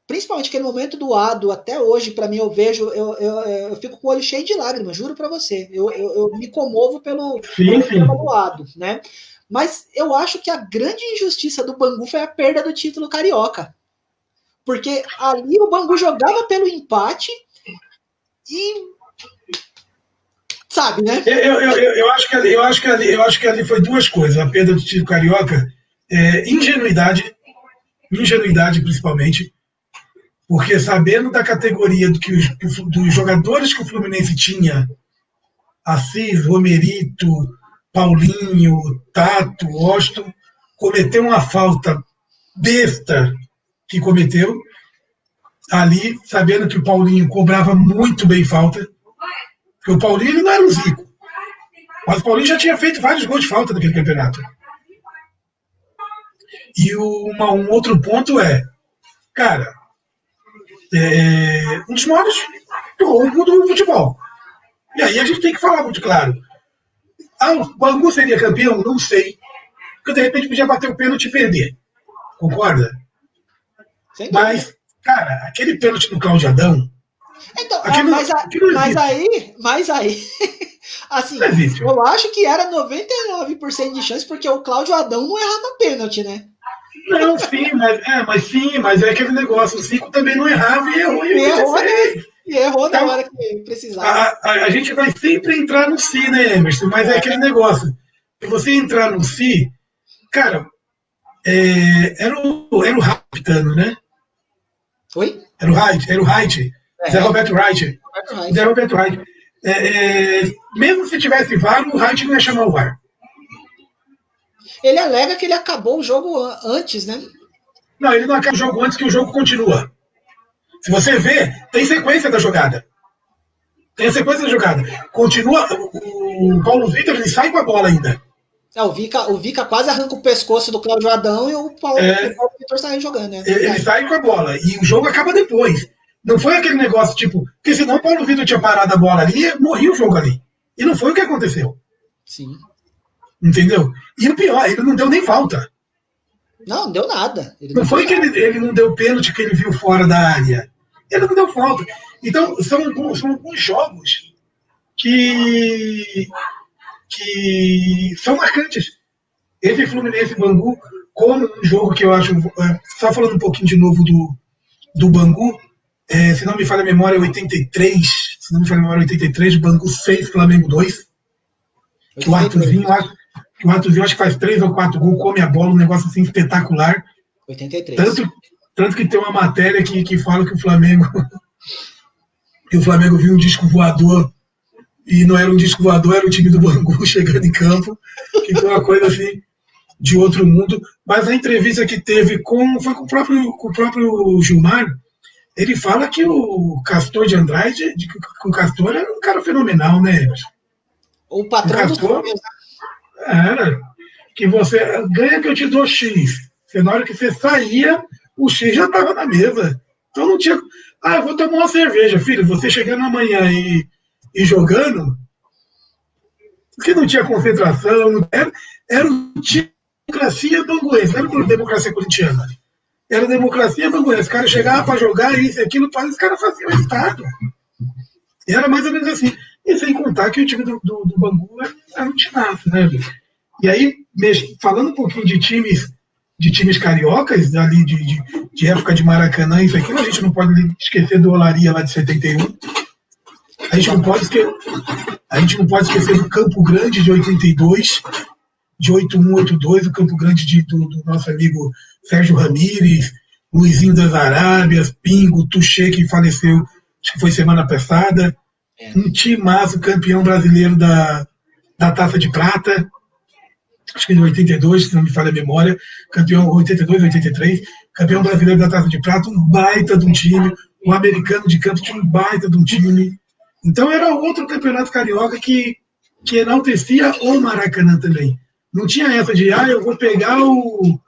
Principalmente aquele momento do Ado, até hoje, para mim, eu vejo, eu fico com o olho cheio de lágrimas, juro para você. Eu me comovo pelo do Ado, né? Mas eu acho que a grande injustiça do Bangu foi a perda do título carioca. Porque ali o Bangu jogava pelo empate e. Sabe, né? Eu acho que ali foi duas coisas. A perda do título carioca, ingenuidade principalmente. Porque sabendo da categoria dos jogadores que o Fluminense tinha, Assis, Romerito, Paulinho, Tato, Austin, cometeu uma falta besta que cometeu, ali, sabendo que o Paulinho cobrava muito bem falta, porque o Paulinho ele não era um Zico, mas o Paulinho já tinha feito vários gols de falta naquele campeonato. E um outro ponto cara, um dos maiores roubos do futebol. E aí a gente tem que falar muito claro. O Bangu seria campeão? Não sei. Porque de repente podia bater o pênalti e perder. Concorda? Mas, cara, aquele pênalti do Cláudio Adão. Então, mas aí, assim, eu acho que era 99% de chance, porque o Cláudio Adão não errava pênalti, né? Não, mas é aquele negócio. O Zico também não errava e errou. E errou na hora que precisava. A gente vai sempre entrar no si, né, Emerson? Mas é aquele negócio. Se você entrar no si, cara, era o Rapitano, né? Oi? Era o Wright. Zé Roberto Wright. Zé Roberto Wright. Mesmo se tivesse VAR, o Wright não ia chamar o VAR. Ele alega que ele acabou o jogo antes, né? Não, ele não acaba o jogo antes, que o jogo continua. Se você vê, tem sequência da jogada. Continua, o Paulo Vitor, ele sai com a bola ainda. O Vica quase arranca o pescoço do Cláudio Adão e o Paulo Vitor sai jogando, né? Ele sai com a bola e o jogo acaba depois. Não foi aquele negócio tipo, porque senão o Paulo Vitor tinha parado a bola ali e morria o jogo ali. E não foi o que aconteceu. Sim. Entendeu? E o pior, ele não deu nem falta. Não deu nada. Não foi que ele não deu pênalti que ele viu fora da área. Ele não deu falta. Então, são alguns jogos que são marcantes. Esse Fluminense Bangu, como um jogo que eu acho. Só falando um pouquinho de novo do Bangu, se não me falha a memória, 83. Se não me falha a memória, 83, Bangu 6, Flamengo 2. Que o Arthurzinho, acho que faz 3 ou 4 gols, come a bola, um negócio assim espetacular. 83. Tanto que tem uma matéria que fala que o Flamengo viu um disco voador e não era um disco voador, era o time do Bangu chegando em campo, que foi uma coisa assim de outro mundo. Mas a entrevista que teve foi com o próprio Gilmar, ele fala que o Castor de Andrade, que o Castor era um cara fenomenal, né? O patrão dos Flamengo. Era que você ganha que eu te dou X. Na hora que você saía, o X já estava na mesa. Então não tinha. Eu vou tomar uma cerveja, filho. Você chegando amanhã e jogando, porque não tinha concentração. Era o democracia banguense, não era democracia corintiana. Era democracia banguense. Os caras chegavam para jogar isso e aquilo, os caras faziam resultado. Era mais ou menos assim. E sem contar que o time do Bangu era um timaço, né? E aí, falando um pouquinho de times cariocas, ali de época de Maracanã, isso aqui, a gente não pode esquecer do Olaria lá de 71. A gente não pode esquecer do Campo Grande de 82, de 81, 82, o Campo Grande do nosso amigo Sérgio Ramírez, Luizinho das Arábias, Pingo, Tuchê, que faleceu, acho que foi semana passada. Um timaço campeão brasileiro da Taça de Prata, acho que em 82, se não me falha a memória, campeão 82, 83, campeão brasileiro da Taça de Prata, um baita de um time, o americano de Campos tinha um baita de um time. Então era outro campeonato carioca que enaltecia o Maracanã também. Não tinha essa de, eu vou pegar o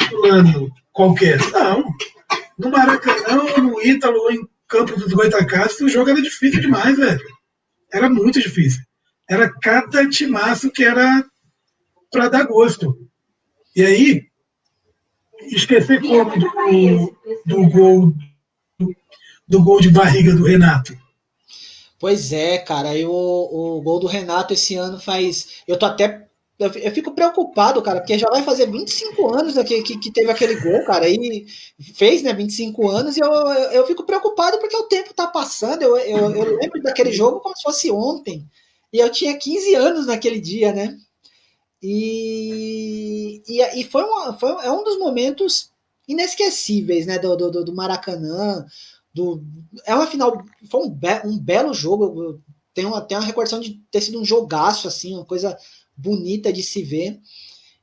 fulano qualquer. Não. No Maracanã, no Ítalo, ou em Campo dos Goitacazes, o jogo era difícil demais, velho. Era muito difícil. Era cada timaço que era para dar gosto. E aí, esquecer como do gol de barriga do Renato. Pois é, cara, e o gol do Renato esse ano faz. Eu fico preocupado, cara, porque já vai fazer 25 anos que teve aquele gol, cara, e fez, né, 25 anos, e eu fico preocupado porque o tempo tá passando. Eu lembro daquele jogo como se fosse ontem, e eu tinha 15 anos naquele dia, né? E é um dos momentos inesquecíveis, né, do Maracanã. É uma final, foi um belo jogo. Tem uma recordação de ter sido um jogaço, assim, uma coisa bonita de se ver.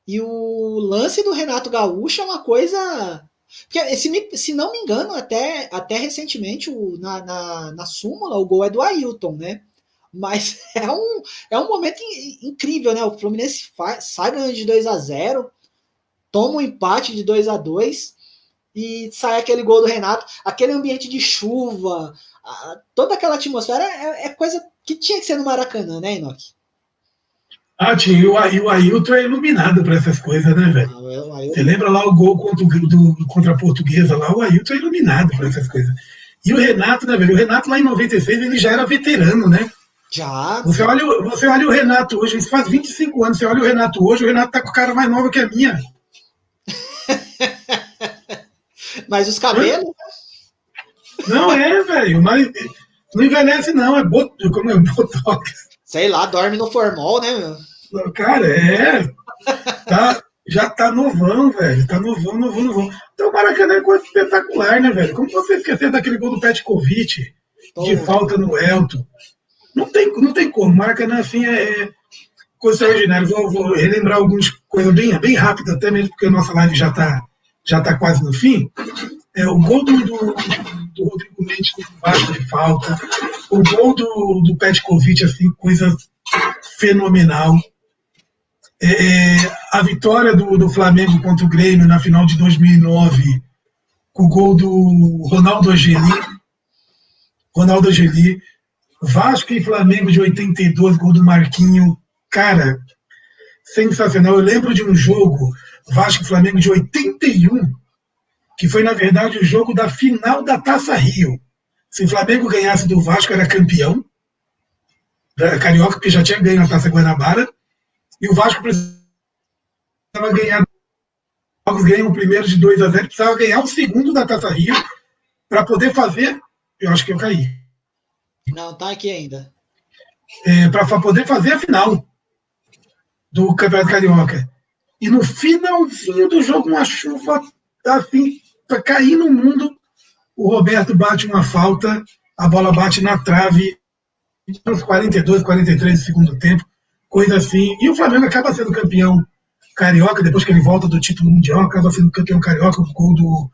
E o lance do Renato Gaúcho é uma coisa. Porque, se não me engano, até recentemente, na súmula, o gol é do Ailton, né? Mas é um momento incrível, né? O Fluminense sai ganhando de 2-0, toma um empate de 2-2 e sai aquele gol do Renato, aquele ambiente de chuva, toda aquela atmosfera é coisa que tinha que ser no Maracanã, né, Enoque? Tio, e o Ailton é iluminado para essas coisas, né, velho? Você lembra lá o gol contra a Portuguesa lá? O Ailton é iluminado para essas coisas. E o Renato, né, velho? O Renato lá em 96 ele já era veterano, né? Já. Você olha o Renato hoje, isso faz 25 anos. Você olha o Renato hoje, o Renato tá com o cara mais nova que a minha. Mas os cabelos? Não é, velho. Mas não envelhece, não. Como é botox. Sei lá, dorme no formol, né, meu? Cara, já tá novão, velho. Tá novão. Então o Maracanã é coisa espetacular, né, velho? Como você esquecer daquele gol do Petkovic, de falta no Elton? Não tem como. Maracanã, assim, é coisa extraordinária. Vou relembrar algumas coisas bem rápidas, até mesmo porque a nossa live já tá quase no fim. O gol do Rodrigo Mendes com baixo de falta. O gol do Petkovic, assim, coisa fenomenal. A vitória do Flamengo contra o Grêmio na final de 2009, com o gol do Ronaldo Angeli. Vasco e Flamengo de 82, gol do Marquinho. Cara, sensacional. Eu lembro de um jogo, Vasco e Flamengo de 81, que foi, na verdade, o jogo da final da Taça Rio. Se o Flamengo ganhasse do Vasco, era campeão da Carioca, porque já tinha ganho a Taça Guanabara, e o Vasco precisava ganhar. Os Jogos ganham o primeiro de 2-0, precisava ganhar o segundo da Taça Rio para poder fazer. Eu acho que eu caí. Não, tá aqui ainda. Para poder fazer a final do Campeonato Carioca. E no finalzinho do jogo, uma chuva assim, para cair no mundo, o Roberto bate uma falta, a bola bate na trave, nos 42, 43 do segundo tempo, coisa assim. E o Flamengo acaba sendo campeão carioca, depois que ele volta do título mundial, acaba sendo campeão carioca com o gol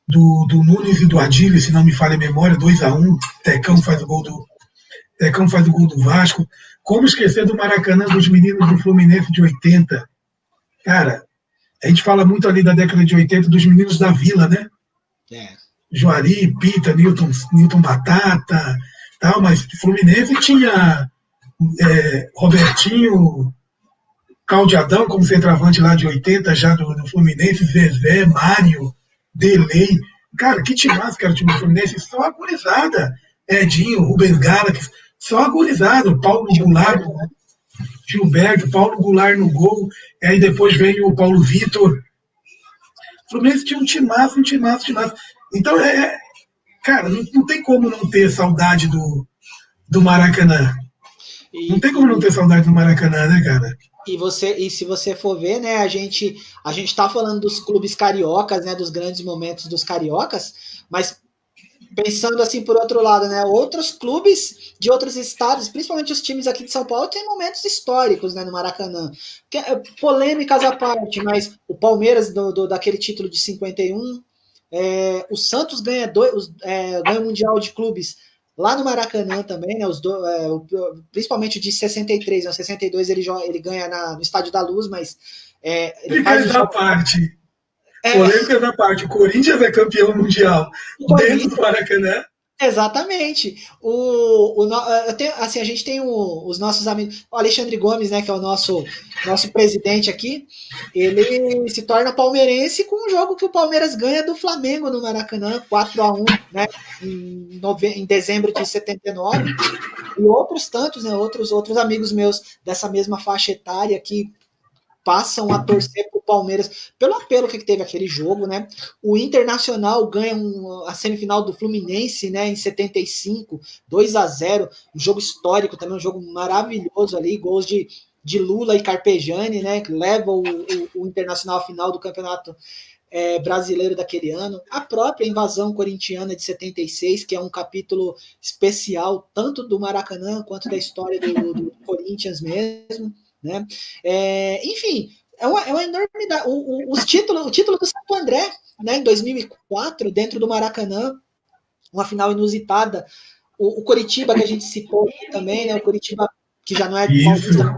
do Nunes e do Adílio, se não me falha a memória, 2-1. Tecão faz o gol do Vasco. Como esquecer do Maracanã dos meninos do Fluminense de 80? Cara, a gente fala muito ali da década de 80 dos meninos da Vila, né? Juari, Pita, Newton Batata, tal, mas o Fluminense tinha Robertinho, Caldeadão como centroavante lá de 80, já do Fluminense, Zezé, Mário, Delei. Cara, que timaço que era o time do Fluminense, só a gurizada. Edinho, Rubens Galax, só a gurizada. Paulo Goulart, Gilberto, Paulo Goulart no gol. Aí depois veio o Paulo Vitor. O Fluminense tinha um timaço. Então, cara, não tem como não ter saudade do Maracanã. Não tem como não ter saudade do Maracanã, né, cara? E se você for ver, né, a gente tá falando dos clubes cariocas, né, dos grandes momentos dos cariocas, mas pensando assim por outro lado, né? Outros clubes de outros estados, principalmente os times aqui de São Paulo, têm momentos históricos, né, no Maracanã. Polêmicas à parte, mas o Palmeiras daquele título de 51, o Santos ganha o Mundial de Clubes lá no Maracanã também, né? Principalmente o de 63, né? 62 ele ganha no Estádio da Luz, mas ele faz da parte. Polêmicas da parte. O Corinthians é campeão mundial dentro do Maracanã. Exatamente. A gente tem os nossos amigos. O Alexandre Gomes, né, que é o nosso presidente aqui, ele se torna palmeirense com um jogo que o Palmeiras ganha do Flamengo no Maracanã, 4-1, né, em dezembro de 79. E outros tantos, né, outros amigos meus dessa mesma faixa etária que passam a torcer para o Palmeiras pelo apelo que teve aquele jogo, né? O Internacional ganha a semifinal do Fluminense, né, em 75, 2-0, um jogo histórico também, um jogo maravilhoso ali, gols de Lula e Carpegiani, né, que levam o Internacional à final do Campeonato Brasileiro daquele ano. A própria invasão corintiana de 76, que é um capítulo especial tanto do Maracanã quanto da história do Corinthians mesmo. Né? Enfim, é uma enormidade. O título do Santo André, né, em 2004, dentro do Maracanã, uma final inusitada. O Coritiba, que a gente citou também, né, o Coritiba, que já não é paulista,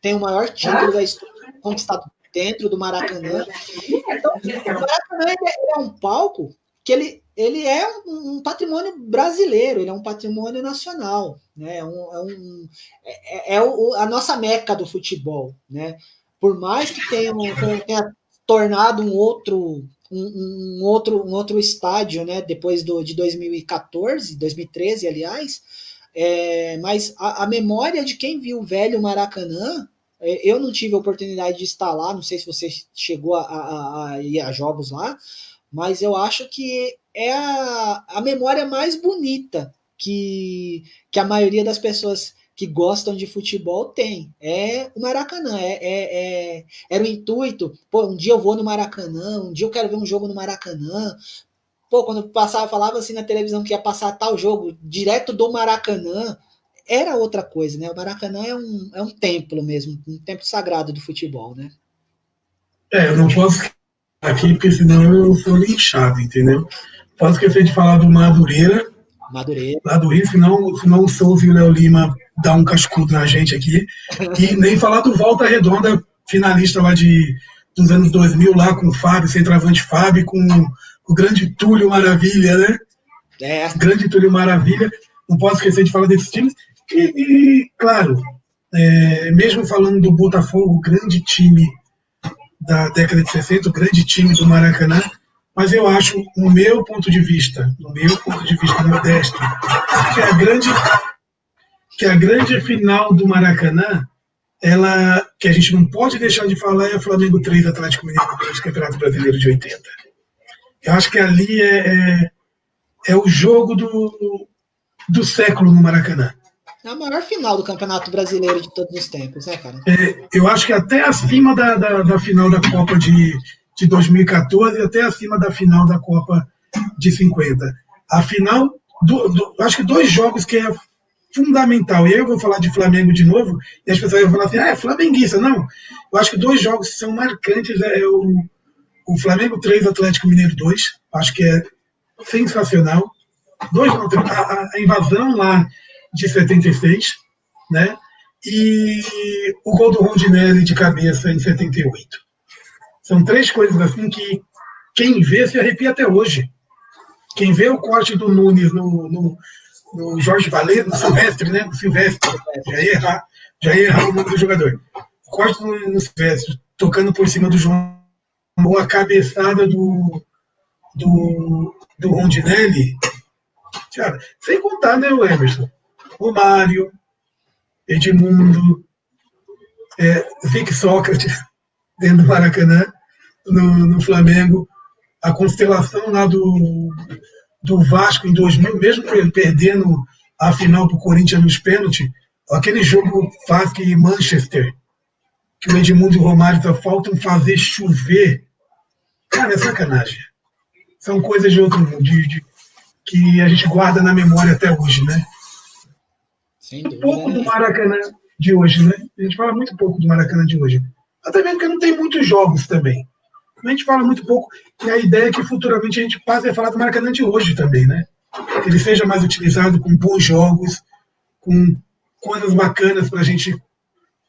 tem o maior título da história conquistado dentro do Maracanã. Então, o Maracanã é um palco que ele é um patrimônio brasileiro, ele é um patrimônio nacional, né? A nossa meca do futebol, né? Por mais que tenha tornado um outro estádio, né? Depois de 2014, 2013, aliás, mas a memória de quem viu o velho Maracanã, eu não tive a oportunidade de estar lá, não sei se você chegou a ir a jogos lá, mas eu acho que é a memória mais bonita que a maioria das pessoas que gostam de futebol tem. É o Maracanã. Era o intuito, pô, um dia eu vou no Maracanã, um dia eu quero ver um jogo no Maracanã. Pô, quando falava assim na televisão que ia passar tal jogo direto do Maracanã, era outra coisa, né? O Maracanã é um templo mesmo, um templo sagrado do futebol, né? Eu não posso aqui, porque senão eu sou linchado, entendeu? Posso esquecer de falar do Madureira, lá do Rio, senão o Souza e o Léo Lima dá um cascudo na gente aqui. E nem falar do Volta Redonda, finalista lá dos anos 2000, lá com o Fábio, centroavante Fábio, com o grande Túlio Maravilha, né? Grande Túlio Maravilha. Não posso esquecer de falar desses times. E claro, mesmo falando do Botafogo, grande time da década de 60, o grande time do Maracanã, mas eu acho, no meu ponto de vista modesto, que a grande final do Maracanã, que a gente não pode deixar de falar, é Flamengo 3, Atlético Mineiro 2, Campeonato Brasileiro de 80. Eu acho que ali é o jogo do século no Maracanã. É a maior final do Campeonato Brasileiro de todos os tempos, né, cara? Eu acho que até acima da final da Copa de 2014 e até acima da final da Copa de 50. A final, acho que dois jogos que é fundamental. E aí eu vou falar de Flamengo de novo, e as pessoas vão falar assim, é flamenguista. Não, eu acho que dois jogos que são marcantes o Flamengo 3, Atlético Mineiro 2, acho que é sensacional. A invasão lá de 76, né? E o gol do Rondinelli de cabeça em 78. São três coisas assim que quem vê se arrepia até hoje. Quem vê o corte do Nunes no Jorge Valero, no Silvestre, né? No Silvestre, já ia errar o nome do jogador. O corte no Silvestre, tocando por cima do João, a cabeçada do Rondinelli. Cara, sem contar, né, o Emerson? O Mário, Edmundo, Vic Sócrates, dentro do Maracanã, no Flamengo, a constelação lá do Vasco em 2000, mesmo perdendo a final para o Corinthians nos pênaltis, aquele jogo Vasco e Manchester, que o Edmundo e o Romário só faltam fazer chover, cara, é sacanagem. São coisas de outro mundo, que a gente guarda na memória até hoje, né? Sem Um dúvida, pouco né? do Maracanã de hoje, né? A gente fala muito pouco do Maracanã de hoje. Até mesmo porque não tem muitos jogos também. A gente fala muito pouco, e a ideia é que futuramente a gente passe a falar do Maracanã de hoje também, né? Que ele seja mais utilizado com bons jogos, com coisas bacanas para a gente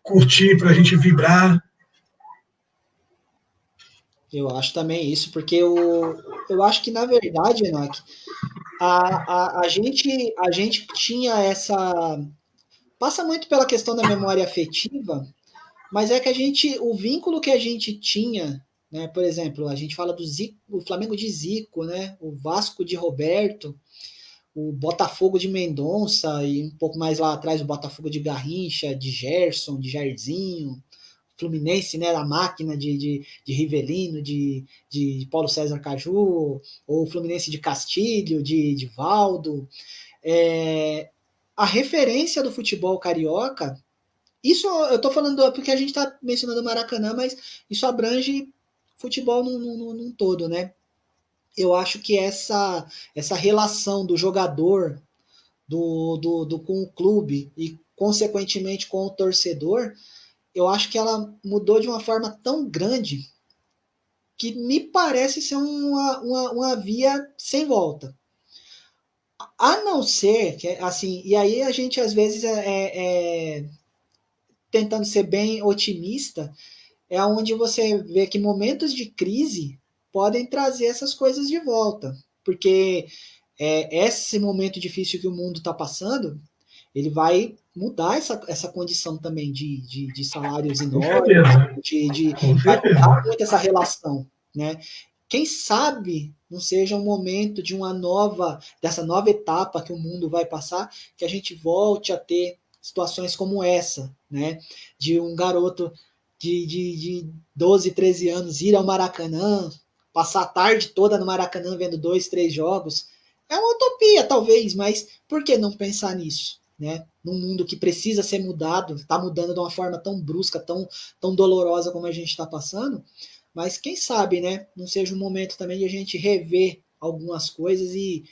curtir, para a gente vibrar. Eu acho também isso, porque eu acho que, na verdade, Enoch, a gente tinha essa. Passa muito pela questão da memória afetiva, mas é que o vínculo que a gente tinha, né? Por exemplo, a gente fala do Zico, o Flamengo de Zico, né? O Vasco de Roberto, o Botafogo de Mendonça e um pouco mais lá atrás o Botafogo de Garrincha, de Gerson, de Jairzinho, Fluminense, né, a máquina de Rivelino, de Paulo César Caju, ou o Fluminense de Castilho, de Valdo. A referência do futebol carioca, isso eu estou falando porque a gente está mencionando o Maracanã, mas isso abrange futebol num todo, né? Eu acho que essa relação do jogador com o clube e, consequentemente, com o torcedor, eu acho que ela mudou de uma forma tão grande que me parece ser uma via sem volta. A não ser que, assim, e aí a gente às vezes tentando ser bem otimista, é onde você vê que momentos de crise podem trazer essas coisas de volta. Porque esse momento difícil que o mundo está passando, ele vai mudar essa condição também de salários Com enormes, certeza. Com vai certeza. mudar muito essa relação, né? Quem sabe não seja um momento dessa nova etapa que o mundo vai passar, que a gente volte a ter situações como essa, né? De um garoto de 12, 13 anos ir ao Maracanã, passar a tarde toda no Maracanã vendo 2, 3 jogos. É uma utopia, talvez, mas por que não pensar nisso? Né? Num mundo que precisa ser mudado, está mudando de uma forma tão brusca, tão dolorosa como a gente está passando, mas quem sabe, né? Não seja um momento também de a gente rever algumas coisas e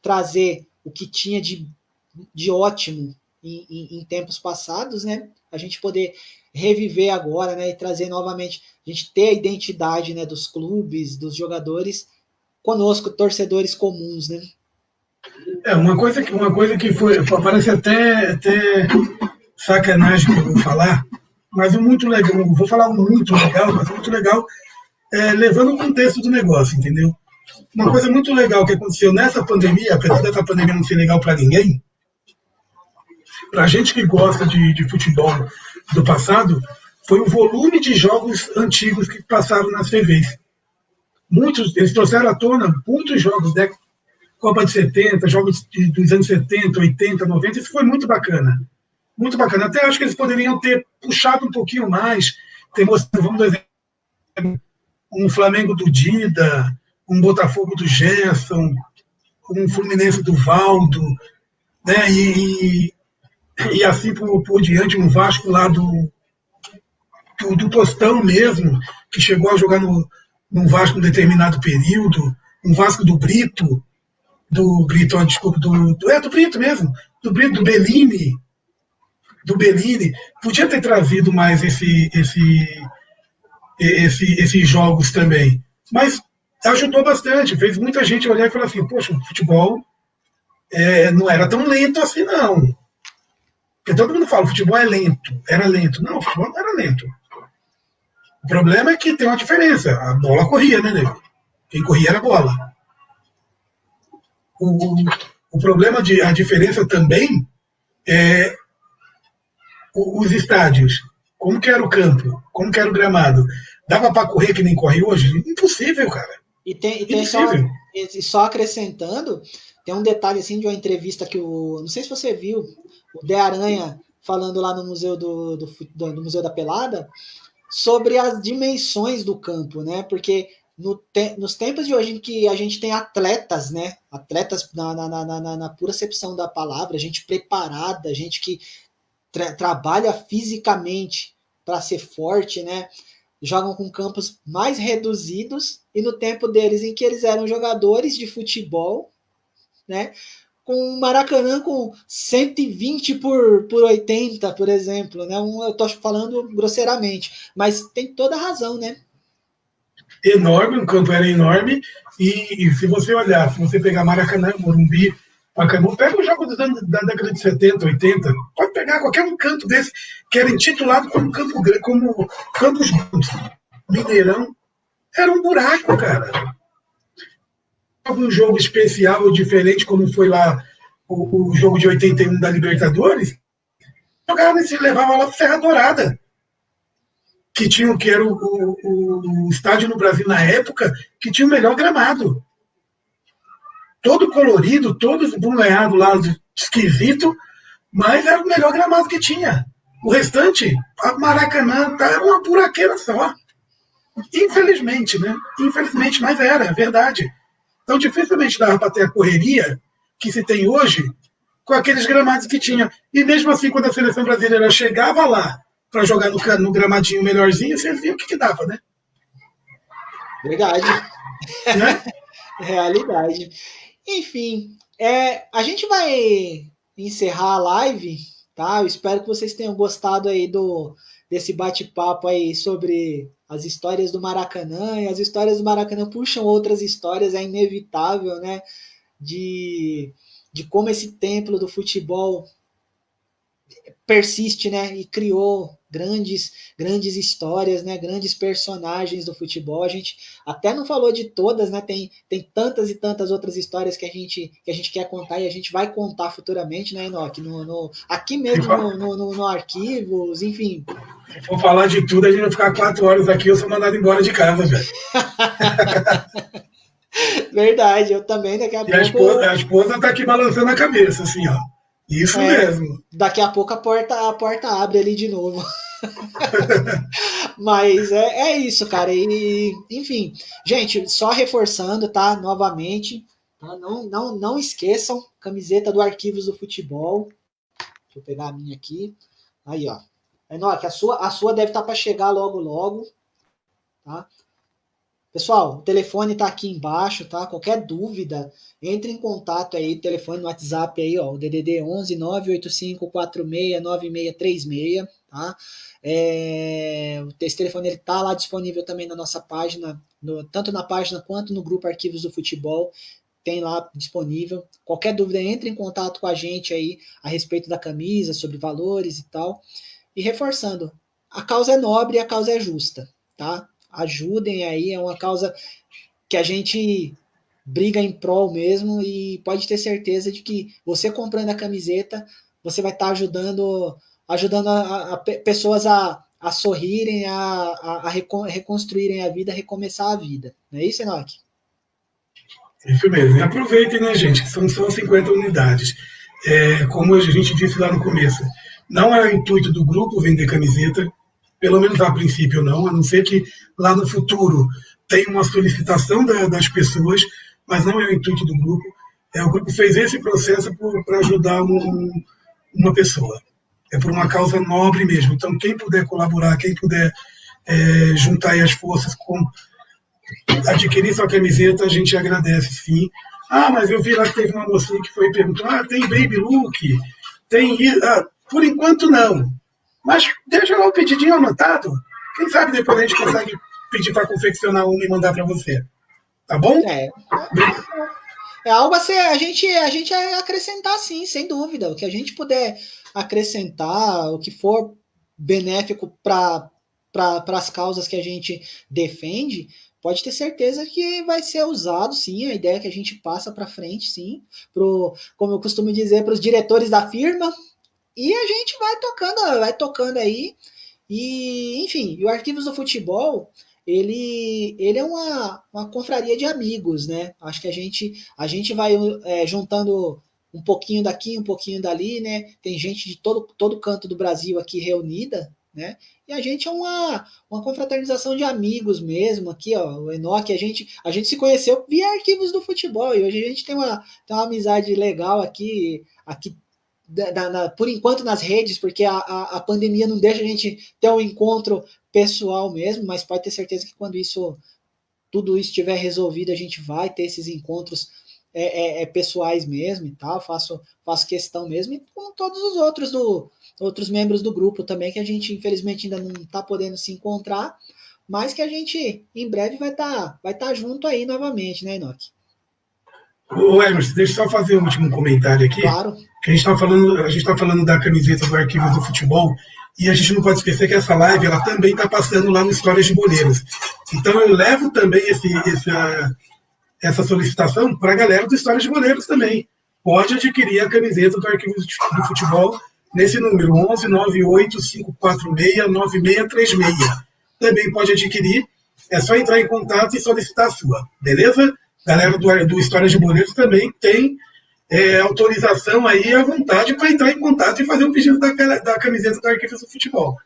trazer o que tinha de ótimo em tempos passados, né? A gente poder reviver agora, né? E trazer novamente, a gente ter a identidade, né? Dos clubes, dos jogadores conosco, torcedores comuns, né? Uma coisa que parece até sacanagem que eu vou falar, mas o muito legal, vou falar um muito legal, mas muito legal, levando o contexto do negócio, entendeu? Uma coisa muito legal que aconteceu nessa pandemia, apesar dessa pandemia não ser legal para ninguém, para a gente que gosta de futebol do passado, foi o volume de jogos antigos que passaram nas TVs. Eles trouxeram à tona muitos jogos, né? Copa de 70, jogos dos anos 70, 80, 90, isso foi muito bacana. Muito bacana. Até acho que eles poderiam ter puxado um pouquinho mais, ter mostrado, vamos dar exemplo, um Flamengo do Dida, um Botafogo do Gerson, um Fluminense do Valdo, né? E assim por diante, um Vasco lá do Tostão mesmo, que chegou a jogar no Vasco em um determinado período, um Vasco do Brito, ó, desculpa, do Brito mesmo, do Brito, do Bellini, podia ter trazido mais esses jogos também. Mas ajudou bastante, fez muita gente olhar e falar assim, poxa, o futebol não era tão lento assim, não. Porque todo mundo fala, o futebol é lento, era lento. Não, o futebol não era lento. O problema é que tem uma diferença. A bola corria, né, nego? Quem corria era a bola. O, o problema, a diferença também é os estádios. Como que era o campo? Como que era o gramado? Dava para correr que nem corre hoje? Impossível, cara. E tem Impossível. só acrescentando, tem um detalhe assim de uma entrevista que não sei se você viu, o De Aranha falando lá no museu do Museu da Pelada sobre as dimensões do campo, né? Porque nos tempos de hoje em que a gente tem atletas, né? Atletas na pura acepção da palavra, gente preparada, gente que trabalha fisicamente para ser forte, né? Jogam com campos mais reduzidos e no tempo deles em que eles eram jogadores de futebol, né? Com um Maracanã com 120 por 80, por exemplo, né? Eu estou falando grosseiramente, mas tem toda a razão, né? Enorme, o campo era enorme, e se você olhar, se você pegar Maracanã, Morumbi, Pacaembu, pega os jogos dos anos, da década de 70, 80, pode pegar qualquer um canto desse, que era intitulado como Campo Grande, como Campos Grandes, Mineirão, era um buraco, cara. Um jogo especial ou diferente, como foi lá o jogo de 81 da Libertadores, jogava nesse, levava lá para Serra Dourada, que tinha que era o estádio no Brasil na época, que tinha o melhor gramado. Todo colorido, todo esbunhanhado lá, esquisito, mas era o melhor gramado que tinha. O restante, a Maracanã, era uma buraqueira só. Infelizmente, né? Infelizmente, mas era, é verdade. Então, dificilmente dava para ter a correria que se tem hoje com aqueles gramados que tinha. E mesmo assim, quando a seleção brasileira chegava lá para jogar no gramadinho melhorzinho, vocês viam o que dava, né? Verdade. Né? Realidade. Enfim, a gente vai encerrar a live, tá? Eu espero que vocês tenham gostado aí desse bate-papo aí sobre as histórias do Maracanã, e as histórias do Maracanã puxam outras histórias, é inevitável, né? De como esse templo do futebol persiste, né? E criou grandes histórias, né? Grandes personagens do futebol. A gente até não falou de todas, né? Tem tantas e tantas outras histórias que a gente quer contar e a gente vai contar futuramente, né, Enoque? Aqui mesmo no Arquivos, enfim. Se for falar de tudo, a gente vai ficar 4 horas aqui, eu sou mandado embora de casa, velho. Verdade, eu também daqui a E pouco. a esposa tá aqui balançando a cabeça, assim, ó. Isso mesmo. Daqui a pouco a porta abre ali de novo. Mas é isso, cara. E, enfim, gente, só reforçando, tá? Novamente, tá? Não esqueçam, camiseta do Arquivos do Futebol. Deixa eu pegar a minha aqui. Aí, ó. Enoque, a sua deve estar para chegar logo, logo. Tá? Pessoal, o telefone tá aqui embaixo, tá? Qualquer dúvida, entre em contato aí, telefone no WhatsApp aí, ó, o DDD 11 98546 9636, tá? Esse telefone ele tá lá disponível também na nossa página, tanto na página quanto no grupo Arquivos do Futebol, tem lá disponível. Qualquer dúvida, entre em contato com a gente aí a respeito da camisa, sobre valores e tal. E reforçando, a causa é nobre e a causa é justa, tá? Ajudem aí, é uma causa que a gente briga em prol mesmo e pode ter certeza de que você comprando a camiseta, você vai estar ajudando a pessoas a sorrirem, a reconstruírem a vida, a recomeçar a vida. Não é isso, Enoque? Isso mesmo. E aproveitem, né, gente, que são só 50 unidades. Como a gente disse lá no começo, não é o intuito do grupo vender camiseta, pelo menos a princípio não, a não ser que lá no futuro tenha uma solicitação das pessoas, mas não é o intuito do grupo. O grupo fez esse processo para ajudar uma pessoa. É por uma causa nobre mesmo. Então, quem puder colaborar, quem puder juntar aí as forças com adquirir sua camiseta, a gente agradece sim. Ah, mas eu vi lá que teve uma mocinha que foi perguntar, tem baby look, tem isso. Por enquanto não. Mas deixa lá o pedidinho anotado. Quem sabe depois a gente consegue pedir para confeccionar uma e mandar para você. Tá bom? É algo a gente acrescentar sim, sem dúvida. O que a gente puder acrescentar, o que for benéfico para as causas que a gente defende, pode ter certeza que vai ser usado, sim, a ideia que a gente passa para frente, sim, como eu costumo dizer, para os diretores da firma, e a gente vai tocando aí, e enfim, o Arquivos do Futebol, ele é uma confraria de amigos, né? Acho que a gente vai juntando um pouquinho daqui, um pouquinho dali, né? Tem gente de todo canto do Brasil aqui reunida, né? E a gente é uma confraternização de amigos mesmo aqui, ó. O Enoque, a gente se conheceu via Arquivos do Futebol e hoje a gente tem uma amizade legal aqui por enquanto nas redes, porque a pandemia não deixa a gente ter um encontro pessoal mesmo, mas pode ter certeza que quando tudo isso estiver resolvido, a gente vai ter esses encontros pessoais mesmo e tal, faço questão mesmo, e com todos os outros membros do grupo também, que a gente infelizmente ainda não está podendo se encontrar, mas que a gente em breve vai tá junto aí novamente, né, Enoque? Ô, Emerson, deixa eu só fazer um último comentário aqui. Claro. Que a gente tá falando da camiseta do Arquivo do Futebol, e a gente não pode esquecer que essa live ela também está passando lá no Histórias de Boleiros. Então eu levo também essa solicitação para a galera do Histórias de Boleiros também. Pode adquirir a camiseta do Arquivo do Futebol nesse número, 11 98 546 9636. Também pode adquirir, é só entrar em contato e solicitar a sua, beleza? Galera do Histórias de Boleiros também tem autorização aí à vontade para entrar em contato e fazer um pedido da camiseta do Arquivos do Futebol.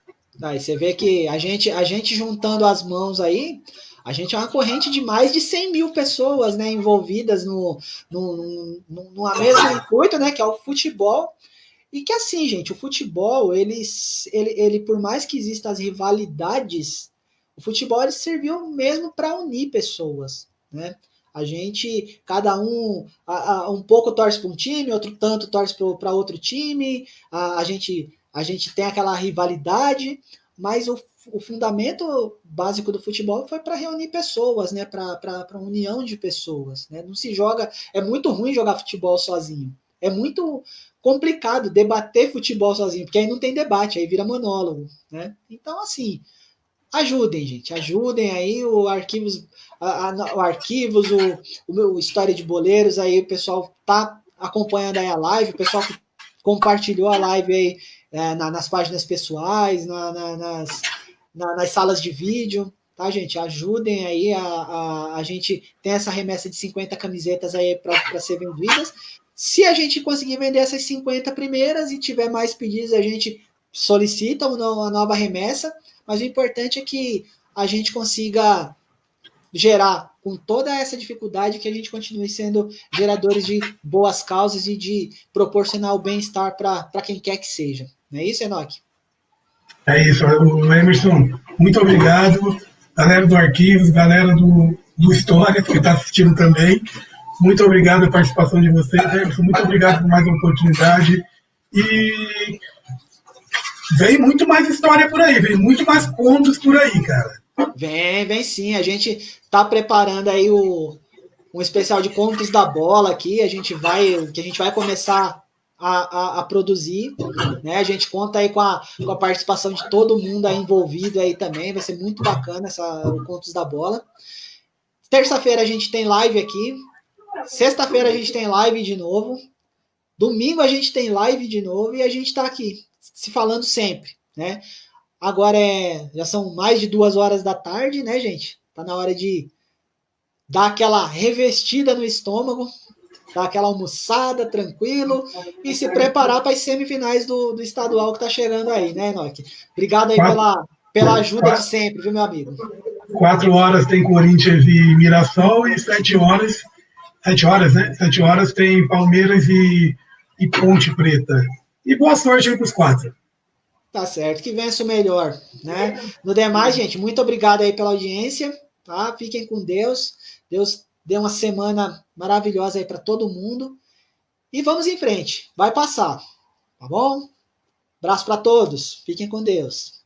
Aí você vê que a gente juntando as mãos aí, a gente é uma corrente de mais de 100 mil pessoas, né, envolvidas numa mesma intuito, né, que é o futebol. E que assim, gente, o futebol, ele por mais que existam as rivalidades, o futebol ele serviu mesmo para unir pessoas, né? A gente, cada um pouco torce para um time, outro tanto torce para outro time, a gente tem aquela rivalidade, mas o fundamento básico do futebol foi para reunir pessoas, né? Para união de pessoas, né? Não se joga, é muito ruim jogar futebol sozinho. É muito complicado debater futebol sozinho, porque aí não tem debate, aí vira monólogo, né? Então, assim, ajudem, gente, ajudem aí o Arquivos, o Arquivos, o meu História de Boleiros, aí o pessoal tá acompanhando aí a live, o pessoal que compartilhou a live aí nas páginas pessoais, nas salas de vídeo, tá, gente? Ajudem aí, a gente tem essa remessa de 50 camisetas aí para ser vendidas. Se a gente conseguir vender essas 50 primeiras e tiver mais pedidos, a gente solicita uma nova remessa, mas o importante é que a gente consiga gerar, com toda essa dificuldade, que a gente continue sendo geradores de boas causas e de proporcionar o bem-estar para quem quer que seja. Não é isso, Enoque? É isso, o Emerson, muito obrigado. Galera do Arquivos, galera do História, que está assistindo também. Muito obrigado pela participação de vocês, Emerson. Muito obrigado por mais uma oportunidade. E vem muito mais história por aí, vem muito mais contos por aí, cara. Vem sim. A gente tá preparando aí um especial de contos da bola aqui. Que a gente vai começar a produzir, né? A gente conta aí com a participação de todo mundo aí envolvido aí também. Vai ser muito bacana o Contos da Bola. Terça-feira a gente tem live aqui. Sexta-feira a gente tem live de novo. Domingo a gente tem live de novo e a gente tá aqui se falando sempre, né? Agora já são mais de 2 horas da tarde, né, gente? Tá na hora de dar aquela revestida no estômago, dar aquela almoçada tranquilo e se preparar para as semifinais do estadual que tá chegando aí, né, Enoque? Obrigado aí pela ajuda de sempre, viu, meu amigo? 4 horas tem Corinthians e Mirassol e 7 horas, 7 horas, né? 7 horas tem Palmeiras e Ponte Preta. E boa sorte aí para os 4. Tá certo, que vença o melhor, né? No demais, gente, muito obrigado aí pela audiência, tá? Fiquem com Deus. Deus dê uma semana maravilhosa aí para todo mundo. E vamos em frente. Vai passar, tá bom? Abraço para todos. Fiquem com Deus.